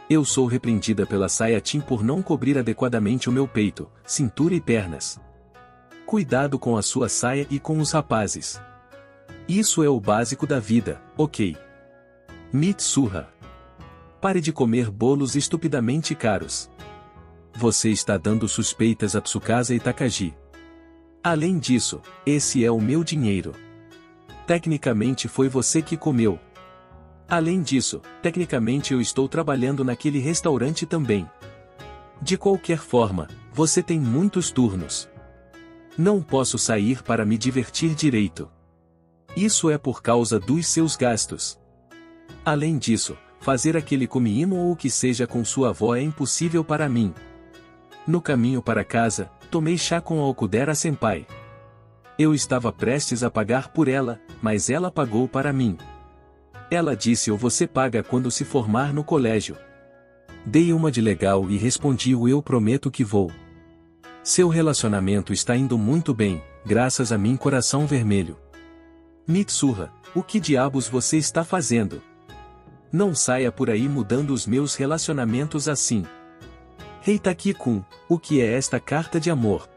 Eu sou repreendida pela Sayatin por não cobrir adequadamente o meu peito, cintura e pernas. Cuidado com a sua saia e com os rapazes. Isso é o básico da vida, ok? Mitsuha. Pare de comer bolos estupidamente caros. Você está dando suspeitas a Tsukasa e Takagi. Além disso, esse é o meu dinheiro. Tecnicamente foi você que comeu. Além disso, tecnicamente eu estou trabalhando naquele restaurante também. De qualquer forma, você tem muitos turnos. Não posso sair para me divertir direito. Isso é por causa dos seus gastos. Além disso, fazer aquele comiimo ou o que seja com sua avó é impossível para mim. No caminho para casa, tomei chá com a Okudera Senpai. Eu estava prestes a pagar por ela, mas ela pagou para mim. Ela disse ou você paga quando se formar no colégio. Dei uma de legal e respondi o eu prometo que vou. Seu relacionamento está indo muito bem, graças a mim coração vermelho. Mitsuha, o que diabos você está fazendo? Não saia por aí mudando os meus relacionamentos assim. Rei Taki-kun, o que é esta carta de amor?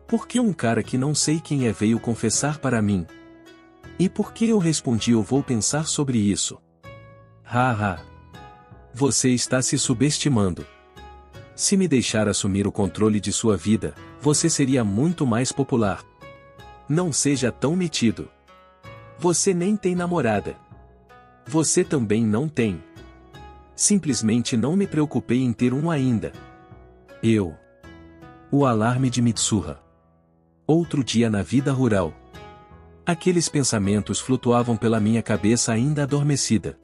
Por que um cara que não sei quem é veio confessar para mim? E por que eu respondi eu vou pensar sobre isso? Haha. Você está se subestimando. Se me deixar assumir o controle de sua vida, você seria muito mais popular. Não seja tão metido. Você nem tem namorada. Você também não tem. Simplesmente não me preocupei em ter um ainda. O alarme de Mitsuha. Outro dia na vida rural. Aqueles pensamentos flutuavam pela minha cabeça ainda adormecida.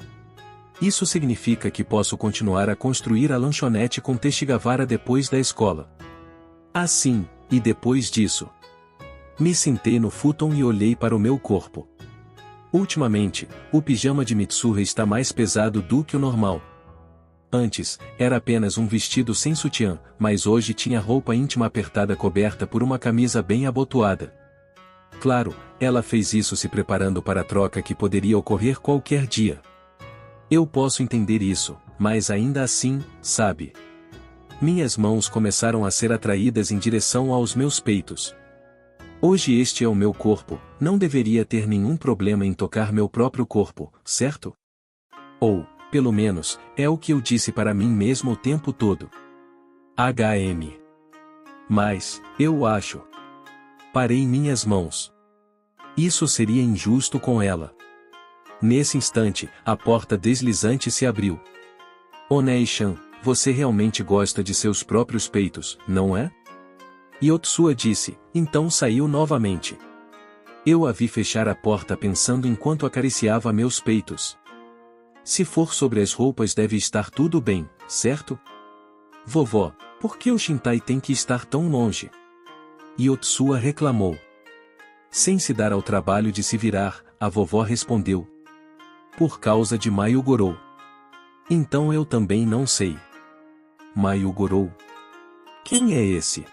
Isso significa que posso continuar a construir a lanchonete com Teshigawara depois da escola. Assim, e depois disso. Me sentei no futon e olhei para o meu corpo. Ultimamente, o pijama de Mitsuha está mais pesado do que o normal. Antes, era apenas um vestido sem sutiã, mas hoje tinha roupa íntima apertada coberta por uma camisa bem abotoada. Claro, ela fez isso se preparando para a troca que poderia ocorrer qualquer dia. Eu posso entender isso, mas ainda assim, sabe? Minhas mãos começaram a ser atraídas em direção aos meus peitos. Hoje este é o meu corpo, não deveria ter nenhum problema em tocar meu próprio corpo, certo? Ou, pelo menos, é o que eu disse para mim mesmo o tempo todo. HM. Mas, eu acho. Parei em minhas mãos. Isso seria injusto com ela. Nesse instante, a porta deslizante se abriu. Onei-chan, você realmente gosta de seus próprios peitos, não é? Yotsua disse, então saiu novamente. Eu a vi fechar a porta pensando enquanto acariciava meus peitos. Se for sobre as roupas deve estar tudo bem, certo? Vovó, por que o Shintai tem que estar tão longe? Yotsua reclamou. Sem se dar ao trabalho de se virar, a vovó respondeu. Por causa de Mayugorou. Então eu também não sei. Mayugorou? Quem é esse?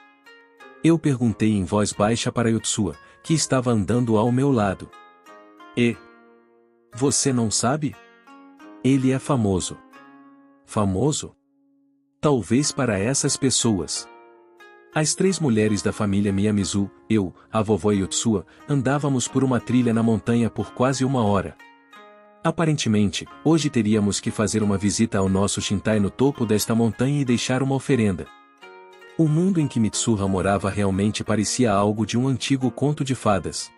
Eu perguntei em voz baixa para Yotsua, que estava andando ao meu lado. E? Você não sabe? Ele é famoso. Famoso? Talvez para essas pessoas. As 3 mulheres da família Miyamizu, eu, a vovó e Yotsua, andávamos por uma trilha na montanha por quase 1 hora. Aparentemente, hoje teríamos que fazer uma visita ao nosso Shintai no topo desta montanha e deixar uma oferenda. O mundo em que Mitsuha morava realmente parecia algo de um antigo conto de fadas.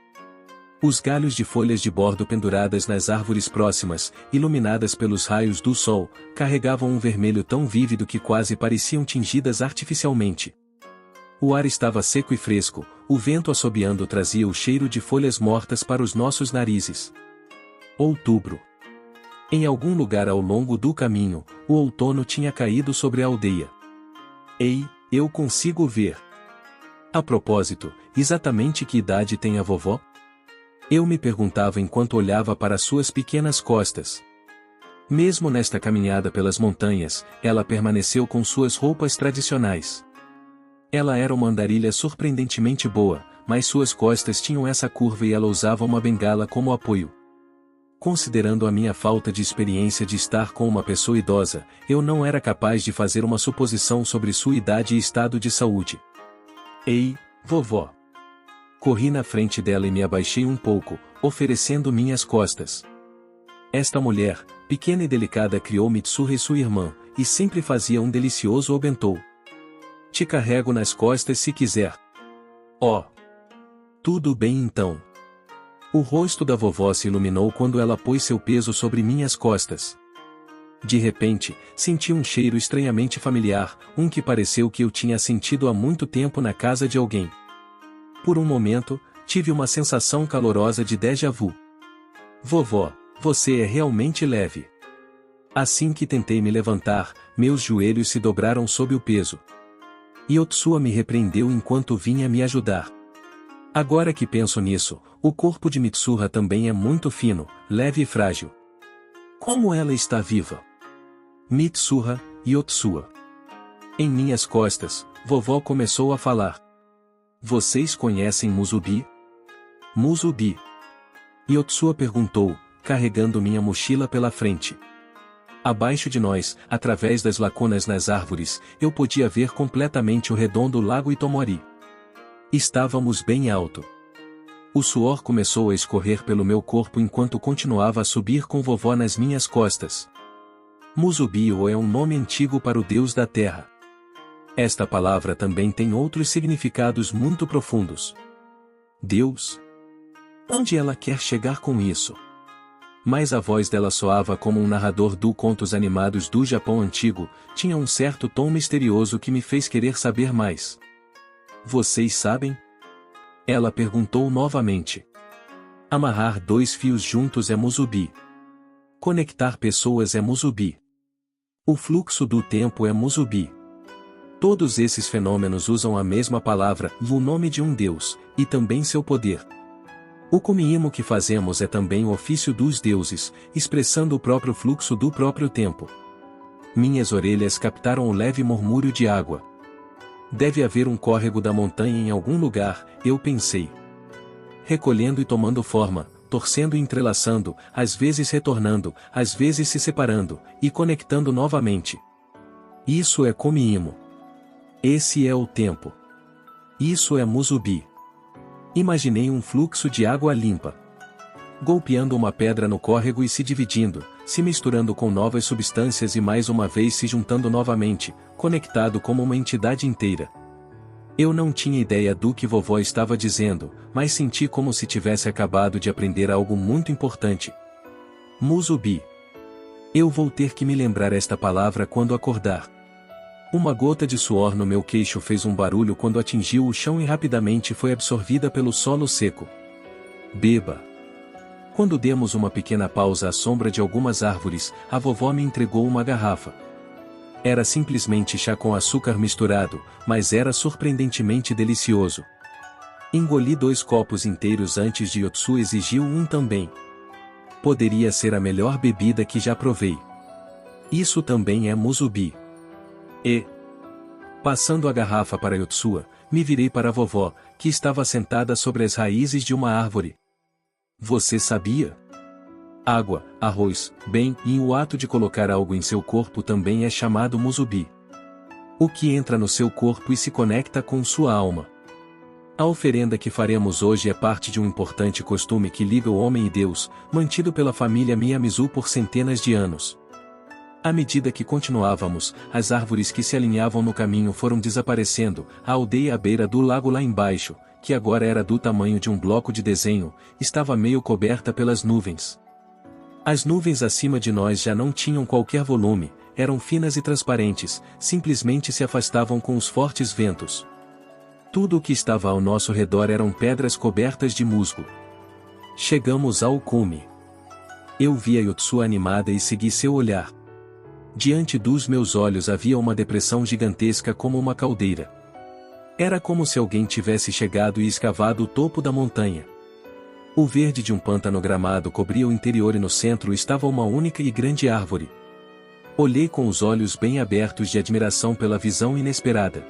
Os galhos de folhas de bordo penduradas nas árvores próximas, iluminadas pelos raios do sol, carregavam um vermelho tão vívido que quase pareciam tingidas artificialmente. O ar estava seco e fresco, o vento assobiando trazia o cheiro de folhas mortas para os nossos narizes. Outubro. Em algum lugar ao longo do caminho, o outono tinha caído sobre a aldeia. Ei, eu consigo ver. A propósito, exatamente que idade tem a vovó? Eu me perguntava enquanto olhava para suas pequenas costas. Mesmo nesta caminhada pelas montanhas, ela permaneceu com suas roupas tradicionais. Ela era uma andarilha surpreendentemente boa, mas suas costas tinham essa curva e ela usava uma bengala como apoio. Considerando a minha falta de experiência de estar com uma pessoa idosa, eu não era capaz de fazer uma suposição sobre sua idade e estado de saúde. Ei, vovó! Corri na frente dela e me abaixei um pouco, oferecendo minhas costas. Esta mulher, pequena e delicada, criou Mitsuha e sua irmã, e sempre fazia um delicioso obentô. Te carrego nas costas se quiser. Oh! Tudo bem então. O rosto da vovó se iluminou quando ela pôs seu peso sobre minhas costas. De repente, senti um cheiro estranhamente familiar, um que pareceu que eu tinha sentido há muito tempo na casa de alguém. Por um momento, tive uma sensação calorosa de déjà vu. Vovó, você é realmente leve. Assim que tentei me levantar, meus joelhos se dobraram sob o peso. Yotsua me repreendeu enquanto vinha me ajudar. Agora que penso nisso, o corpo de Mitsuha também é muito fino, leve e frágil. Como ela está viva? Mitsuha, Yotsua. Em minhas costas, vovó começou a falar. Vocês conhecem Musubi? Musubi. Yotsua perguntou, carregando minha mochila pela frente. Abaixo de nós, através das lacunas nas árvores, eu podia ver completamente o redondo lago Itomori. Estávamos bem alto. O suor começou a escorrer pelo meu corpo enquanto continuava a subir com vovó nas minhas costas. Musubi-o é um nome antigo para o deus da terra. Esta palavra também tem outros significados muito profundos. Deus? Onde ela quer chegar com isso? Mas a voz dela soava como um narrador do contos animados do Japão antigo, tinha um certo tom misterioso que me fez querer saber mais. Vocês sabem? Ela perguntou novamente. Amarrar 2 fios juntos é Musubi. Conectar pessoas é Musubi. O fluxo do tempo é Musubi. Todos esses fenômenos usam a mesma palavra, o nome de um deus, e também seu poder. O kumiimo que fazemos é também o ofício dos deuses, expressando o próprio fluxo do próprio tempo. Minhas orelhas captaram o leve murmúrio de água. Deve haver um córrego da montanha em algum lugar, eu pensei. recolhendo e tomando forma, torcendo e entrelaçando, às vezes retornando, às vezes se separando, e conectando novamente. Isso é Komi-imo. Esse é o tempo. Isso é Musubi. Imaginei um fluxo de água limpa, golpeando uma pedra no córrego e se dividindo, se misturando com novas substâncias e mais uma vez se juntando novamente, conectado como uma entidade inteira. Eu não tinha ideia do que vovó estava dizendo, mas senti como se tivesse acabado de aprender algo muito importante. Musubi. Eu vou ter que me lembrar esta palavra quando acordar. Uma gota de suor no meu queixo fez um barulho quando atingiu o chão e rapidamente foi absorvida pelo solo seco. Beba. Quando demos uma pequena pausa à sombra de algumas árvores, a vovó me entregou uma garrafa. Era simplesmente chá com açúcar misturado, mas era surpreendentemente delicioso. Engoli 2 copos inteiros antes de Yotsu exigiu um também. Poderia ser a melhor bebida que já provei. Isso também é Musubi. E, passando a garrafa para Yotsua, me virei para a vovó, que estava sentada sobre as raízes de uma árvore. Você sabia? Água, arroz, bem, e o ato de colocar algo em seu corpo também é chamado Musubi. O que entra no seu corpo e se conecta com sua alma. A oferenda que faremos hoje é parte de um importante costume que liga o homem e Deus, mantido pela família Miyamizu por centenas de anos. À medida que continuávamos, as árvores que se alinhavam no caminho foram desaparecendo, a aldeia à beira do lago lá embaixo, que agora era do tamanho de um bloco de desenho, estava meio coberta pelas nuvens. As nuvens acima de nós já não tinham qualquer volume, eram finas e transparentes, simplesmente se afastavam com os fortes ventos. Tudo o que estava ao nosso redor eram pedras cobertas de musgo. Chegamos ao cume. Eu vi a Yotsu animada e segui seu olhar. Diante dos meus olhos havia uma depressão gigantesca como uma caldeira. Era como se alguém tivesse chegado e escavado o topo da montanha. O verde de um pântano gramado cobria o interior e no centro estava uma única e grande árvore. Olhei com os olhos bem abertos de admiração pela visão inesperada.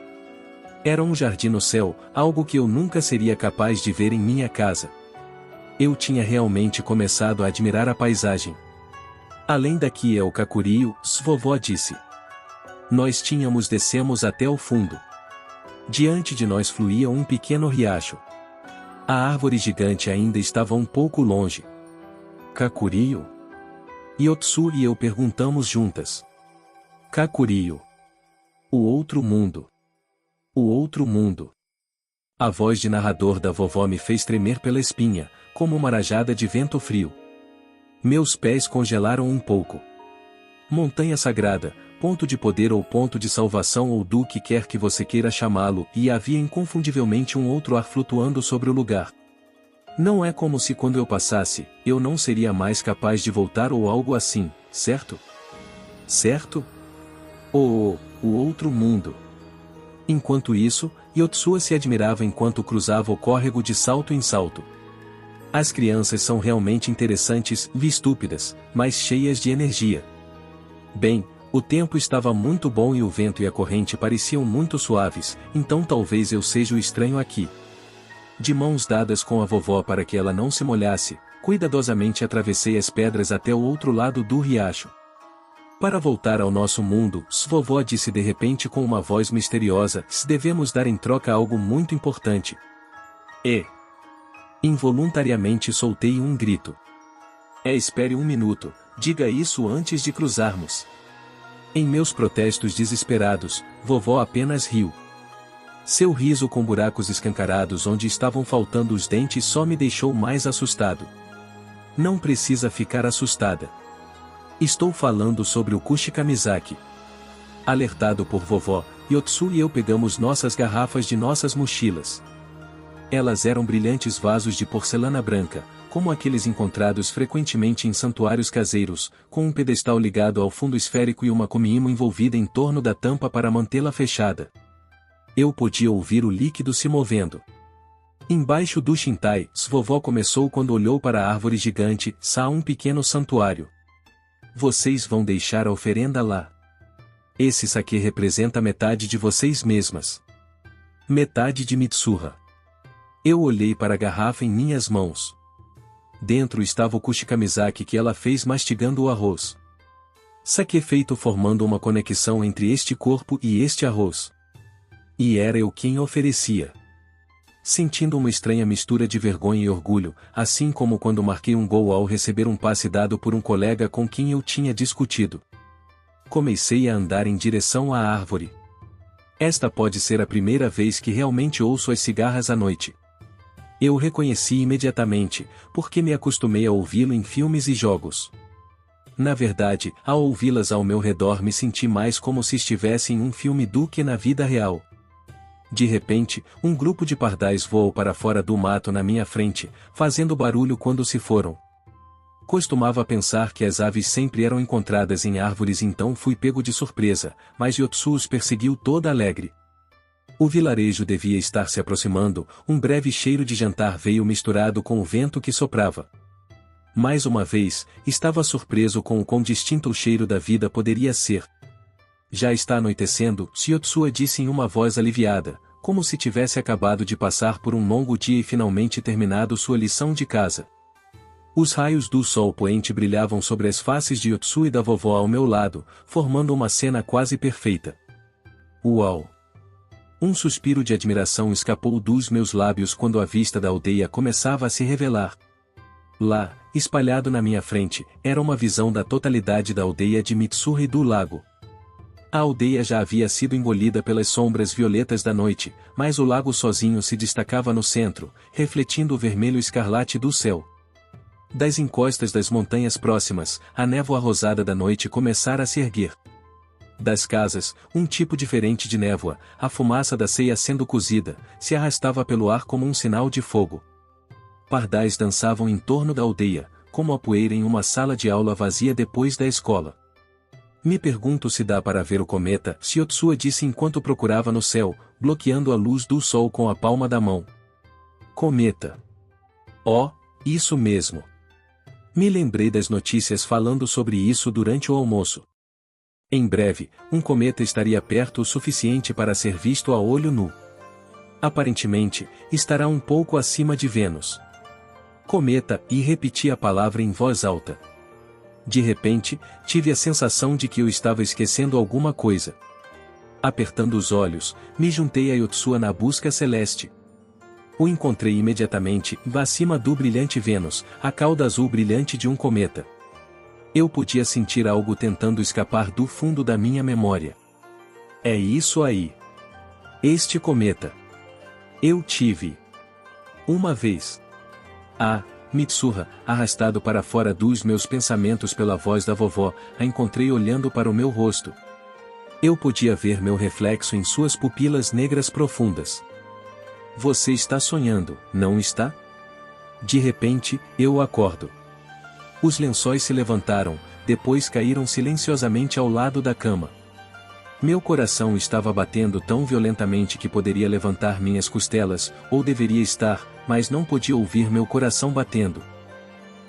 Era um jardim no céu, algo que eu nunca seria capaz de ver em minha casa. Eu tinha realmente começado a admirar a paisagem. Além daqui é o Kakuryuo, vovó disse. Nós descemos até o fundo. Diante de nós fluía um pequeno riacho. A árvore gigante ainda estava um pouco longe. Kakuryuo? Yotsu e eu perguntamos juntas. Kakuryuo. O outro mundo. O outro mundo. A voz de narrador da vovó me fez tremer pela espinha, como uma rajada de vento frio. Meus pés congelaram um pouco. Montanha sagrada, ponto de poder ou ponto de salvação ou do que quer que você queira chamá-lo, e havia inconfundivelmente um outro ar flutuando sobre o lugar. Não é como se quando eu passasse, eu não seria mais capaz de voltar ou algo assim, certo? Certo? O outro mundo. Enquanto isso, Yotsua se admirava enquanto cruzava o córrego de salto em salto. As crianças são realmente interessantes e estúpidas, mas cheias de energia. Bem, o tempo estava muito bom e o vento e a corrente pareciam muito suaves, então talvez eu seja o estranho aqui. De mãos dadas com a vovó para que ela não se molhasse, cuidadosamente atravessei as pedras até o outro lado do riacho. Para voltar ao nosso mundo, vovó disse de repente com uma voz misteriosa, devemos dar em troca algo muito importante. Involuntariamente soltei um grito. Espere um minuto, diga isso antes de cruzarmos. Em meus protestos desesperados, vovó apenas riu. Seu riso com buracos escancarados onde estavam faltando os dentes só me deixou mais assustado. Não precisa ficar assustada. Estou falando sobre o Kushikamizaki. Alertado por vovó, Yotsu e eu pegamos nossas garrafas de nossas mochilas. Elas eram brilhantes vasos de porcelana branca, como aqueles encontrados frequentemente em santuários caseiros, com um pedestal ligado ao fundo esférico e uma Komi-imo envolvida em torno da tampa para mantê-la fechada. Eu podia ouvir o líquido se movendo. Embaixo do Shintai, vovó começou quando olhou para a árvore gigante, há um pequeno santuário. Vocês vão deixar a oferenda lá. Esse saque representa metade de vocês mesmas. Metade de Mitsuha. Eu olhei para a garrafa em minhas mãos. Dentro estava o kushikamisake que ela fez mastigando o arroz. Sake feito formando uma conexão entre este corpo e este arroz. E era eu quem oferecia. Sentindo uma estranha mistura de vergonha e orgulho, assim como quando marquei um gol ao receber um passe dado por um colega com quem eu tinha discutido. Comecei a andar em direção à árvore. Esta pode ser a primeira vez que realmente ouço as cigarras à noite. Eu o reconheci imediatamente, porque me acostumei a ouvi-lo em filmes e jogos. Na verdade, ao ouvi-las ao meu redor me senti mais como se estivesse em um filme do que na vida real. De repente, um grupo de pardais voou para fora do mato na minha frente, fazendo barulho quando se foram. Costumava pensar que as aves sempre eram encontradas em árvores, então fui pego de surpresa, mas Yotsu os perseguiu toda alegre. O vilarejo devia estar se aproximando, um breve cheiro de jantar veio misturado com o vento que soprava. Mais uma vez, estava surpreso com o quão distinto o cheiro da vida poderia ser. Já está anoitecendo, Yotsuya disse em uma voz aliviada, como se tivesse acabado de passar por um longo dia e finalmente terminado sua lição de casa. Os raios do sol poente brilhavam sobre as faces de Yotsuya e da vovó ao meu lado, formando uma cena quase perfeita. Uau! Um suspiro de admiração escapou dos meus lábios quando a vista da aldeia começava a se revelar. Lá, espalhado na minha frente, era uma visão da totalidade da aldeia de Mitsuha e do lago. A aldeia já havia sido engolida pelas sombras violetas da noite, mas o lago sozinho se destacava no centro, refletindo o vermelho escarlate do céu. Das encostas das montanhas próximas, a névoa rosada da noite começara a se erguer. Das casas, um tipo diferente de névoa, a fumaça da ceia sendo cozida, se arrastava pelo ar como um sinal de fogo. Pardais dançavam em torno da aldeia, como a poeira em uma sala de aula vazia depois da escola. Me pergunto se dá para ver o cometa, Yotsuya disse enquanto procurava no céu, bloqueando a luz do sol com a palma da mão. Cometa. Oh, isso mesmo. Me lembrei das notícias falando sobre isso durante o almoço. Em breve, um cometa estaria perto o suficiente para ser visto a olho nu. Aparentemente, estará um pouco acima de Vênus. Cometa, e repeti a palavra em voz alta. De repente, tive a sensação de que eu estava esquecendo alguma coisa. Apertando os olhos, me juntei a Yotsuya na busca celeste. O encontrei imediatamente, acima do brilhante Vênus, a cauda azul brilhante de um cometa. Eu podia sentir algo tentando escapar do fundo da minha memória. É isso aí. Este cometa. Eu tive. Uma vez. Ah, Mitsuha, arrastado para fora dos meus pensamentos pela voz da vovó, a encontrei olhando para o meu rosto. Eu podia ver meu reflexo em suas pupilas negras profundas. Você está sonhando, não está? De repente, eu acordo. Os lençóis se levantaram, depois caíram silenciosamente ao lado da cama. Meu coração estava batendo tão violentamente que poderia levantar minhas costelas, ou deveria estar, mas não podia ouvir meu coração batendo.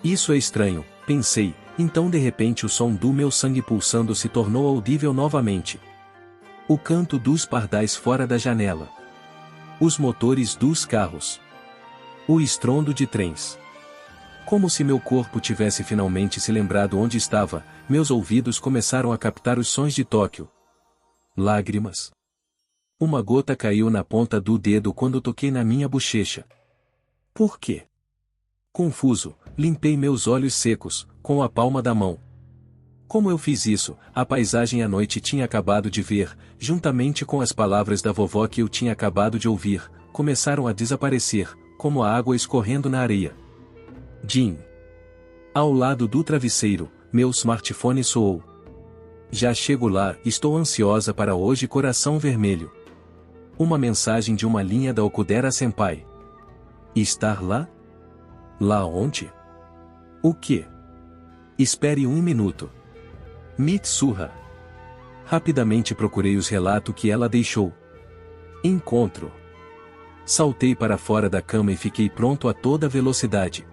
Isso é estranho, pensei, então de repente o som do meu sangue pulsando se tornou audível novamente. O canto dos pardais fora da janela. Os motores dos carros. O estrondo de trens. Como se meu corpo tivesse finalmente se lembrado onde estava, meus ouvidos começaram a captar os sons de Tóquio. Lágrimas. Uma gota caiu na ponta do dedo quando toquei na minha bochecha. Por quê? Confuso, limpei meus olhos secos, com a palma da mão. Como eu fiz isso, a paisagem à noite tinha acabado de ver, juntamente com as palavras da vovó que eu tinha acabado de ouvir, começaram a desaparecer, como a água escorrendo na areia. Jim. Ao lado do travesseiro, meu smartphone soou. Já chego lá, estou ansiosa para hoje, coração vermelho. Uma mensagem de uma linha da Okudera Senpai. Estar lá? Lá onde? O quê? Espere um minuto. Mitsuha. Rapidamente procurei os relatos que ela deixou. Encontro. Saltei para fora da cama e fiquei pronto a toda velocidade.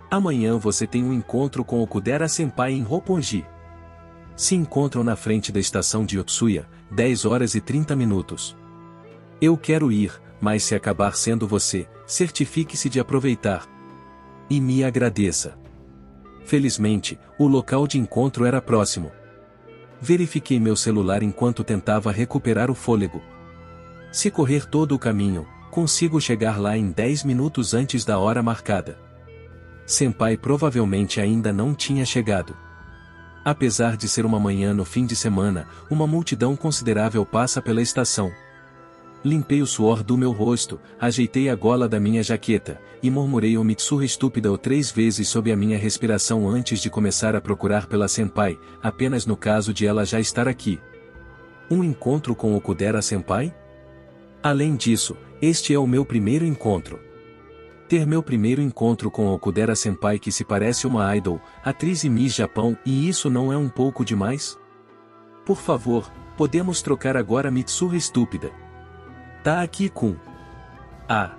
Amanhã você tem um encontro com Okudera Senpai em Roppongi. Se encontram na frente da estação de Yotsuya, 10 horas e 30 minutos. Eu quero ir, mas se acabar sendo você, certifique-se de aproveitar. E me agradeça. Felizmente, o local de encontro era próximo. Verifiquei meu celular enquanto tentava recuperar o fôlego. Se correr todo o caminho, consigo chegar lá em 10 minutos antes da hora marcada. Senpai provavelmente ainda não tinha chegado. Apesar de ser uma manhã no fim de semana, uma multidão considerável passa pela estação. Limpei o suor do meu rosto, ajeitei a gola da minha jaqueta, e murmurei o Mitsuha estúpida 3 vezes sob a minha respiração antes de começar a procurar pela senpai, apenas no caso de ela já estar aqui. Um encontro com Okudera senpai? Além disso, este é o meu primeiro encontro. Ter meu primeiro encontro com Okudera senpai que se parece uma idol, atriz e Miss Japão, e isso não é um pouco demais? Por favor, podemos trocar agora Mitsuha estúpida. Tá aqui com... Ah!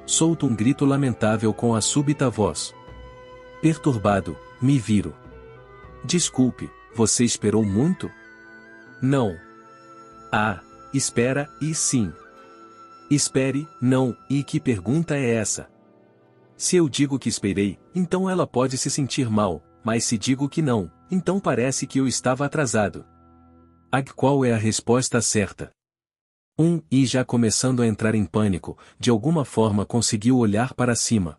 Solto um grito lamentável com a súbita voz. Perturbado, me viro. Desculpe, você esperou muito? Não. Ah, espera, e sim. Espere, não, e que pergunta é essa? Se eu digo que esperei, então ela pode se sentir mal, mas se digo que não, então parece que eu estava atrasado. Qual é a resposta certa? E já começando a entrar em pânico, de alguma forma conseguiu olhar para cima.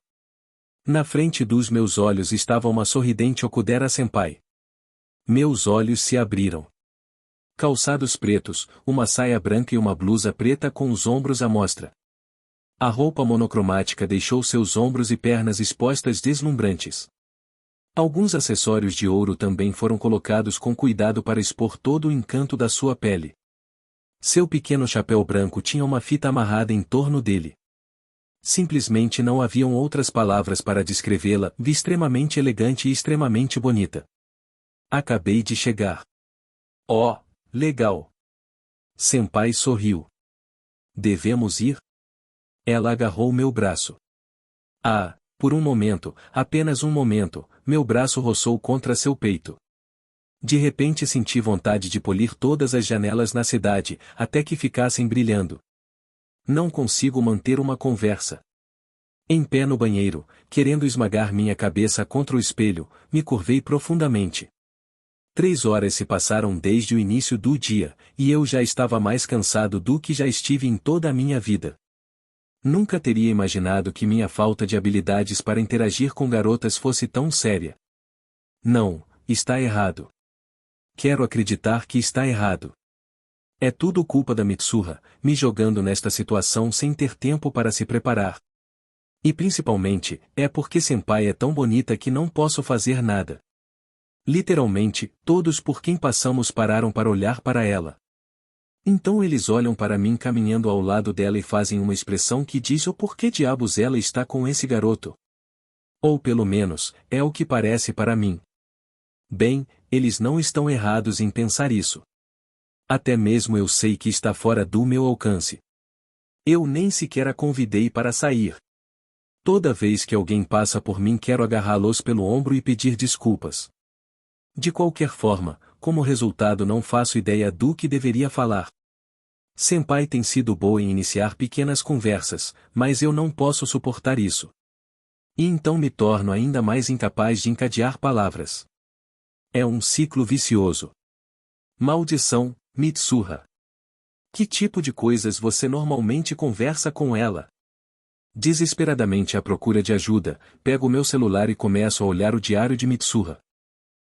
Na frente dos meus olhos estava uma sorridente Okudera senpai. Meus olhos se abriram. Calçados pretos, uma saia branca e uma blusa preta com os ombros à mostra. A roupa monocromática deixou seus ombros e pernas expostas deslumbrantes. Alguns acessórios de ouro também foram colocados com cuidado para expor todo o encanto da sua pele. Seu pequeno chapéu branco tinha uma fita amarrada em torno dele. Simplesmente não haviam outras palavras para descrevê-la, extremamente elegante e extremamente bonita. Acabei de chegar. Oh, legal. Senpai sorriu. Devemos ir? Ela agarrou meu braço. Ah, por um momento, apenas um momento, meu braço roçou contra seu peito. De repente senti vontade de polir todas as janelas na cidade, até que ficassem brilhando. Não consigo manter uma conversa. Em pé no banheiro, querendo esmagar minha cabeça contra o espelho, me curvei profundamente. 3 horas se passaram desde o início do dia, e eu já estava mais cansado do que já estive em toda a minha vida. Nunca teria imaginado que minha falta de habilidades para interagir com garotas fosse tão séria. Não, está errado. Quero acreditar que está errado. É tudo culpa da Mitsuha, me jogando nesta situação sem ter tempo para se preparar. E principalmente, é porque senpai é tão bonita que não posso fazer nada. Literalmente, todos por quem passamos pararam para olhar para ela. Então eles olham para mim caminhando ao lado dela e fazem uma expressão que diz o porquê diabos ela está com esse garoto. Ou pelo menos, é o que parece para mim. Bem, eles não estão errados em pensar isso. Até mesmo eu sei que está fora do meu alcance. Eu nem sequer a convidei para sair. Toda vez que alguém passa por mim quero agarrá-los pelo ombro e pedir desculpas. De qualquer forma, como resultado não faço ideia do que deveria falar. Senpai tem sido boa em iniciar pequenas conversas, mas eu não posso suportar isso. E então me torno ainda mais incapaz de encadear palavras. É um ciclo vicioso. Maldição, Mitsuha. Que tipo de coisas você normalmente conversa com ela? Desesperadamente à procura de ajuda, pego meu celular e começo a olhar o diário de Mitsuha.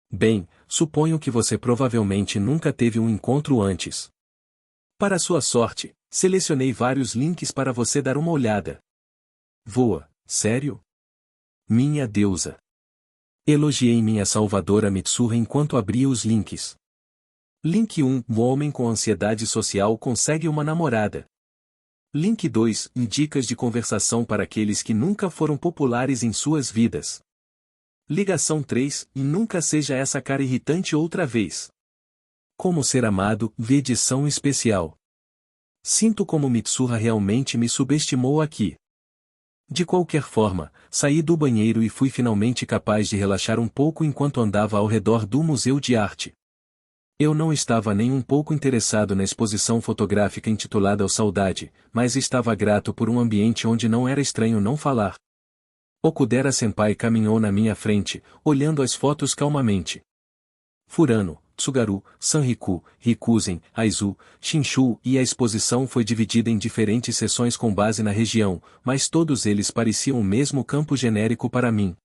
Bem, suponho que você provavelmente nunca teve um encontro antes. Para sua sorte, selecionei vários links para você dar uma olhada. Voa, sério? Minha deusa. Elogiei minha salvadora Mitsuha enquanto abria os links. Link 1: O homem com ansiedade social consegue uma namorada. Link 2: Dicas de conversação para aqueles que nunca foram populares em suas vidas. Ligação 3: Nunca seja essa cara irritante outra vez. Como ser amado, edição especial. Sinto como Mitsuha realmente me subestimou aqui. De qualquer forma, saí do banheiro e fui finalmente capaz de relaxar um pouco enquanto andava ao redor do Museu de Arte. Eu não estava nem um pouco interessado na exposição fotográfica intitulada O Saudade, mas estava grato por um ambiente onde não era estranho não falar. Okudera-senpai caminhou na minha frente, olhando as fotos calmamente. Furano, Tsugaru, Sanriku, Rikuzen, Aizu, Shinshu e a exposição foi dividida em diferentes seções com base na região, mas todos eles pareciam o mesmo campo genérico para mim.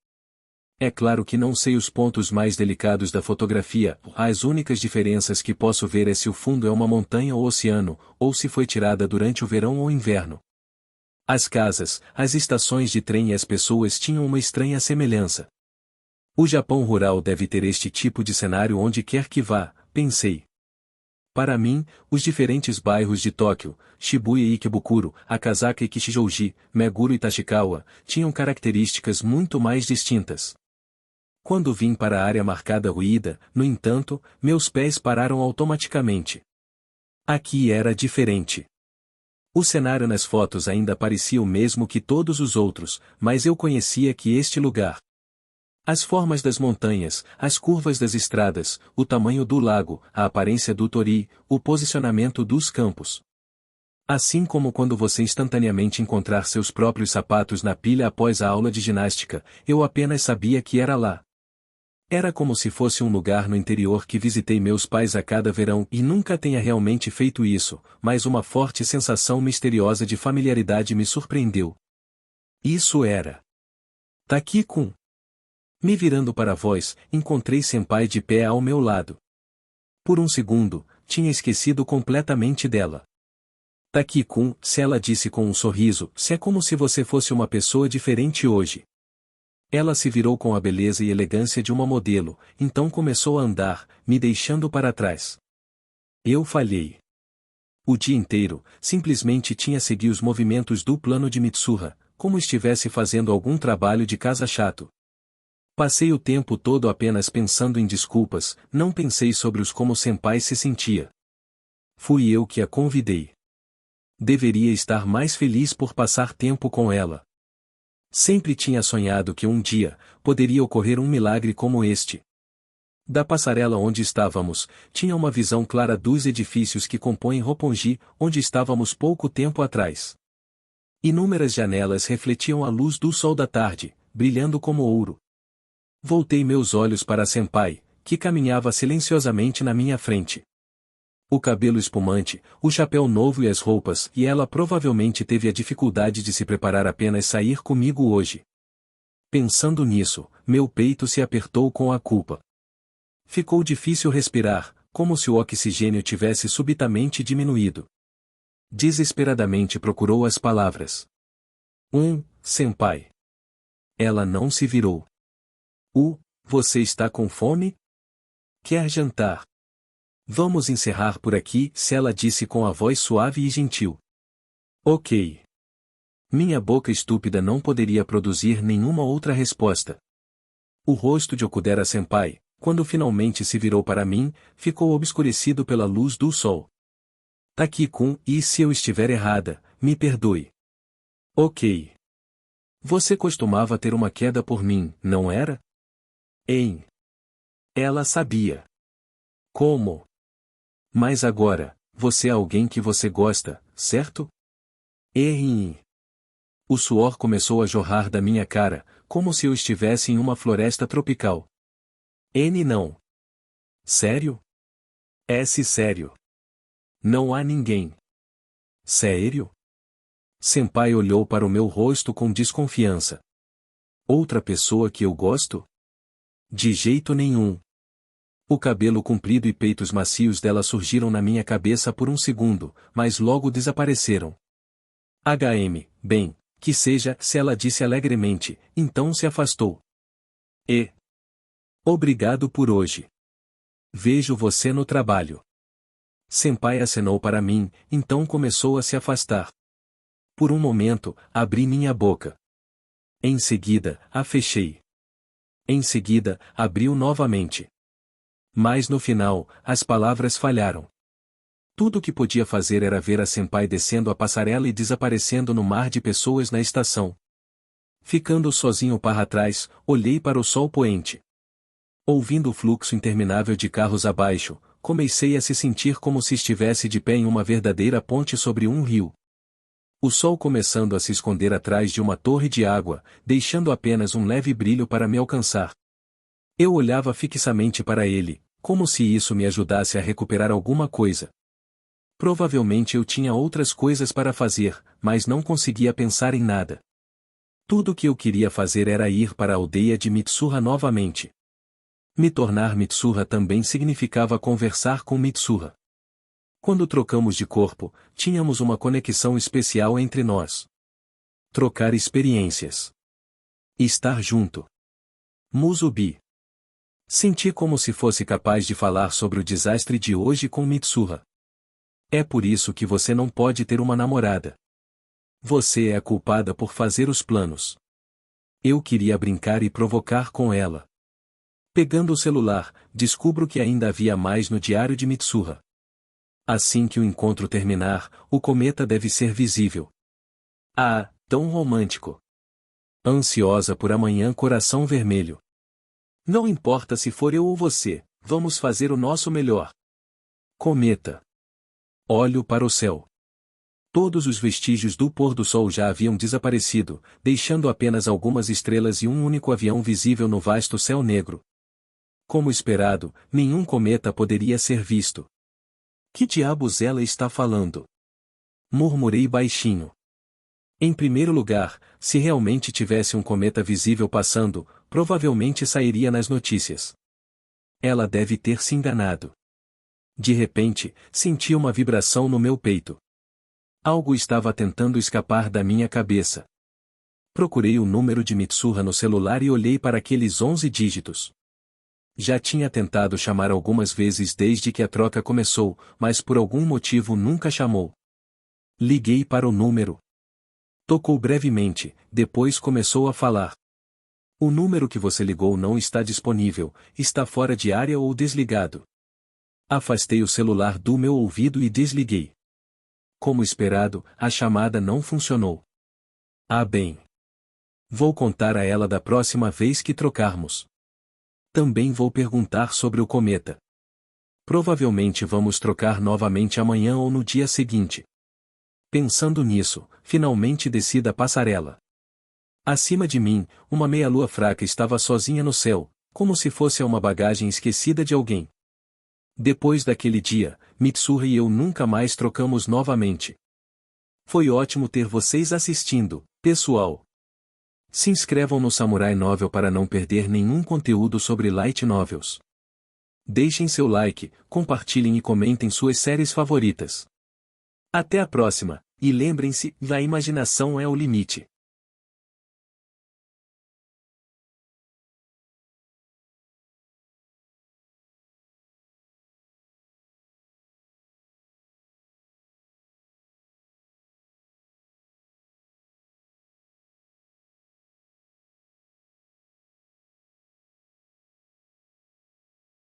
É claro que não sei os pontos mais delicados da fotografia, as únicas diferenças que posso ver é se o fundo é uma montanha ou oceano, ou se foi tirada durante o verão ou inverno. As casas, as estações de trem e as pessoas tinham uma estranha semelhança. O Japão rural deve ter este tipo de cenário onde quer que vá, pensei. Para mim, os diferentes bairros de Tóquio, Shibuya e Ikebukuro, Akasaka e Kichijouji, Meguro e Tachikawa, tinham características muito mais distintas. Quando vim para a área marcada ruída, no entanto, meus pés pararam automaticamente. Aqui era diferente. O cenário nas fotos ainda parecia o mesmo que todos os outros, mas eu conhecia que este lugar. As formas das montanhas, as curvas das estradas, o tamanho do lago, a aparência do tori, o posicionamento dos campos. Assim como quando você instantaneamente encontrar seus próprios sapatos na pilha após a aula de ginástica, eu apenas sabia que era lá. Era como se fosse um lugar no interior que visitei meus pais a cada verão e nunca tenha realmente feito isso, mas uma forte sensação misteriosa de familiaridade me surpreendeu. Isso era Taki-kun. Me virando para a voz, encontrei Senpai de pé ao meu lado. Por um segundo, tinha esquecido completamente dela. Taki-kun, se ela disse com um sorriso, se é como se você fosse uma pessoa diferente hoje. Ela se virou com a beleza e elegância de uma modelo, então começou a andar, me deixando para trás. Eu falhei. O dia inteiro, simplesmente tinha seguido os movimentos do plano de Mitsuha, como estivesse fazendo algum trabalho de casa chato. Passei o tempo todo apenas pensando em desculpas, não pensei sobre os como senpai se sentia. Fui eu que a convidei. Deveria estar mais feliz por passar tempo com ela. Sempre tinha sonhado que um dia, poderia ocorrer um milagre como este. Da passarela onde estávamos, tinha uma visão clara dos edifícios que compõem Roppongi, onde estávamos pouco tempo atrás. Inúmeras janelas refletiam a luz do sol da tarde, brilhando como ouro. Voltei meus olhos para a senpai, que caminhava silenciosamente na minha frente. O cabelo espumante, o chapéu novo e as roupas, e ela provavelmente teve a dificuldade de se preparar apenas sair comigo hoje. Pensando nisso, meu peito se apertou com a culpa. Ficou difícil respirar, como se o oxigênio tivesse subitamente diminuído. Desesperadamente procurou as palavras. Senpai. Ela não se virou. Você está com fome? Quer jantar? Vamos encerrar por aqui, se ela disse com a voz suave e gentil. Ok. Minha boca estúpida não poderia produzir nenhuma outra resposta. O rosto de Okudera-senpai, quando finalmente se virou para mim, ficou obscurecido pela luz do sol. Taki-kun, e se eu estiver errada, me perdoe. Ok. Você costumava ter uma queda por mim, não era? Ela sabia. Como? Mas agora, você é alguém que você gosta, certo? O suor começou a jorrar da minha cara, como se eu estivesse em uma floresta tropical. Não. Sério? Sério. Não há ninguém. Sério? Senpai olhou para o meu rosto com desconfiança. Outra pessoa que eu gosto? De jeito nenhum. O cabelo comprido e peitos macios dela surgiram na minha cabeça por um segundo, mas logo desapareceram. Bem, que seja, se ela disse alegremente, então se afastou. Obrigado por hoje. Vejo você no trabalho. Senpai acenou para mim, então começou a se afastar. Por um momento, abri minha boca. Em seguida, a fechei. Em seguida, abriu novamente. Mas no final, as palavras falharam. Tudo o que podia fazer era ver a senpai descendo a passarela e desaparecendo no mar de pessoas na estação. Ficando sozinho para trás, olhei para o sol poente. Ouvindo o fluxo interminável de carros abaixo, comecei a se sentir como se estivesse de pé em uma verdadeira ponte sobre um rio. O sol começando a se esconder atrás de uma torre de água, deixando apenas um leve brilho para me alcançar. Eu olhava fixamente para ele, como se isso me ajudasse a recuperar alguma coisa. Provavelmente eu tinha outras coisas para fazer, mas não conseguia pensar em nada. Tudo o que eu queria fazer era ir para a aldeia de Mitsuha novamente. Me tornar Mitsuha também significava conversar com Mitsuha. Quando trocamos de corpo, tínhamos uma conexão especial entre nós. Trocar experiências. Estar junto. Musubi. Senti como se fosse capaz de falar sobre o desastre de hoje com Mitsuha. É por isso que você não pode ter uma namorada. Você é a culpada por fazer os planos. Eu queria brincar e provocar com ela. Pegando o celular, descubro que ainda havia mais no diário de Mitsuha. Assim que o encontro terminar, o cometa deve ser visível. Ah, tão romântico. Ansiosa por amanhã, coração vermelho. Não importa se for eu ou você, vamos fazer o nosso melhor. Cometa. Olho para o céu. Todos os vestígios do pôr do sol já haviam desaparecido, deixando apenas algumas estrelas e um único avião visível no vasto céu negro. Como esperado, nenhum cometa poderia ser visto. Que diabos ela está falando? Murmurei baixinho. Em primeiro lugar, se realmente tivesse um cometa visível passando, provavelmente sairia nas notícias. Ela deve ter se enganado. De repente, senti uma vibração no meu peito. Algo estava tentando escapar da minha cabeça. Procurei o número de Mitsuha no celular e olhei para aqueles 11 dígitos. Já tinha tentado chamar algumas vezes desde que a troca começou, mas por algum motivo nunca chamou. Liguei para o número. Tocou brevemente, depois começou a falar. O número que você ligou não está disponível, está fora de área ou desligado. Afastei o celular do meu ouvido e desliguei. Como esperado, a chamada não funcionou. Ah, bem. Vou contar a ela da próxima vez que trocarmos. Também vou perguntar sobre o cometa. Provavelmente vamos trocar novamente amanhã ou no dia seguinte. Pensando nisso, finalmente desci da passarela. Acima de mim, uma meia-lua fraca estava sozinha no céu, como se fosse uma bagagem esquecida de alguém. Depois daquele dia, Mitsuha e eu nunca mais trocamos novamente. Foi ótimo ter vocês assistindo, pessoal. Se inscrevam no Samurai Novel para não perder nenhum conteúdo sobre light novels. Deixem seu like, compartilhem e comentem suas séries favoritas. Até a próxima, e lembrem-se, a imaginação é o limite.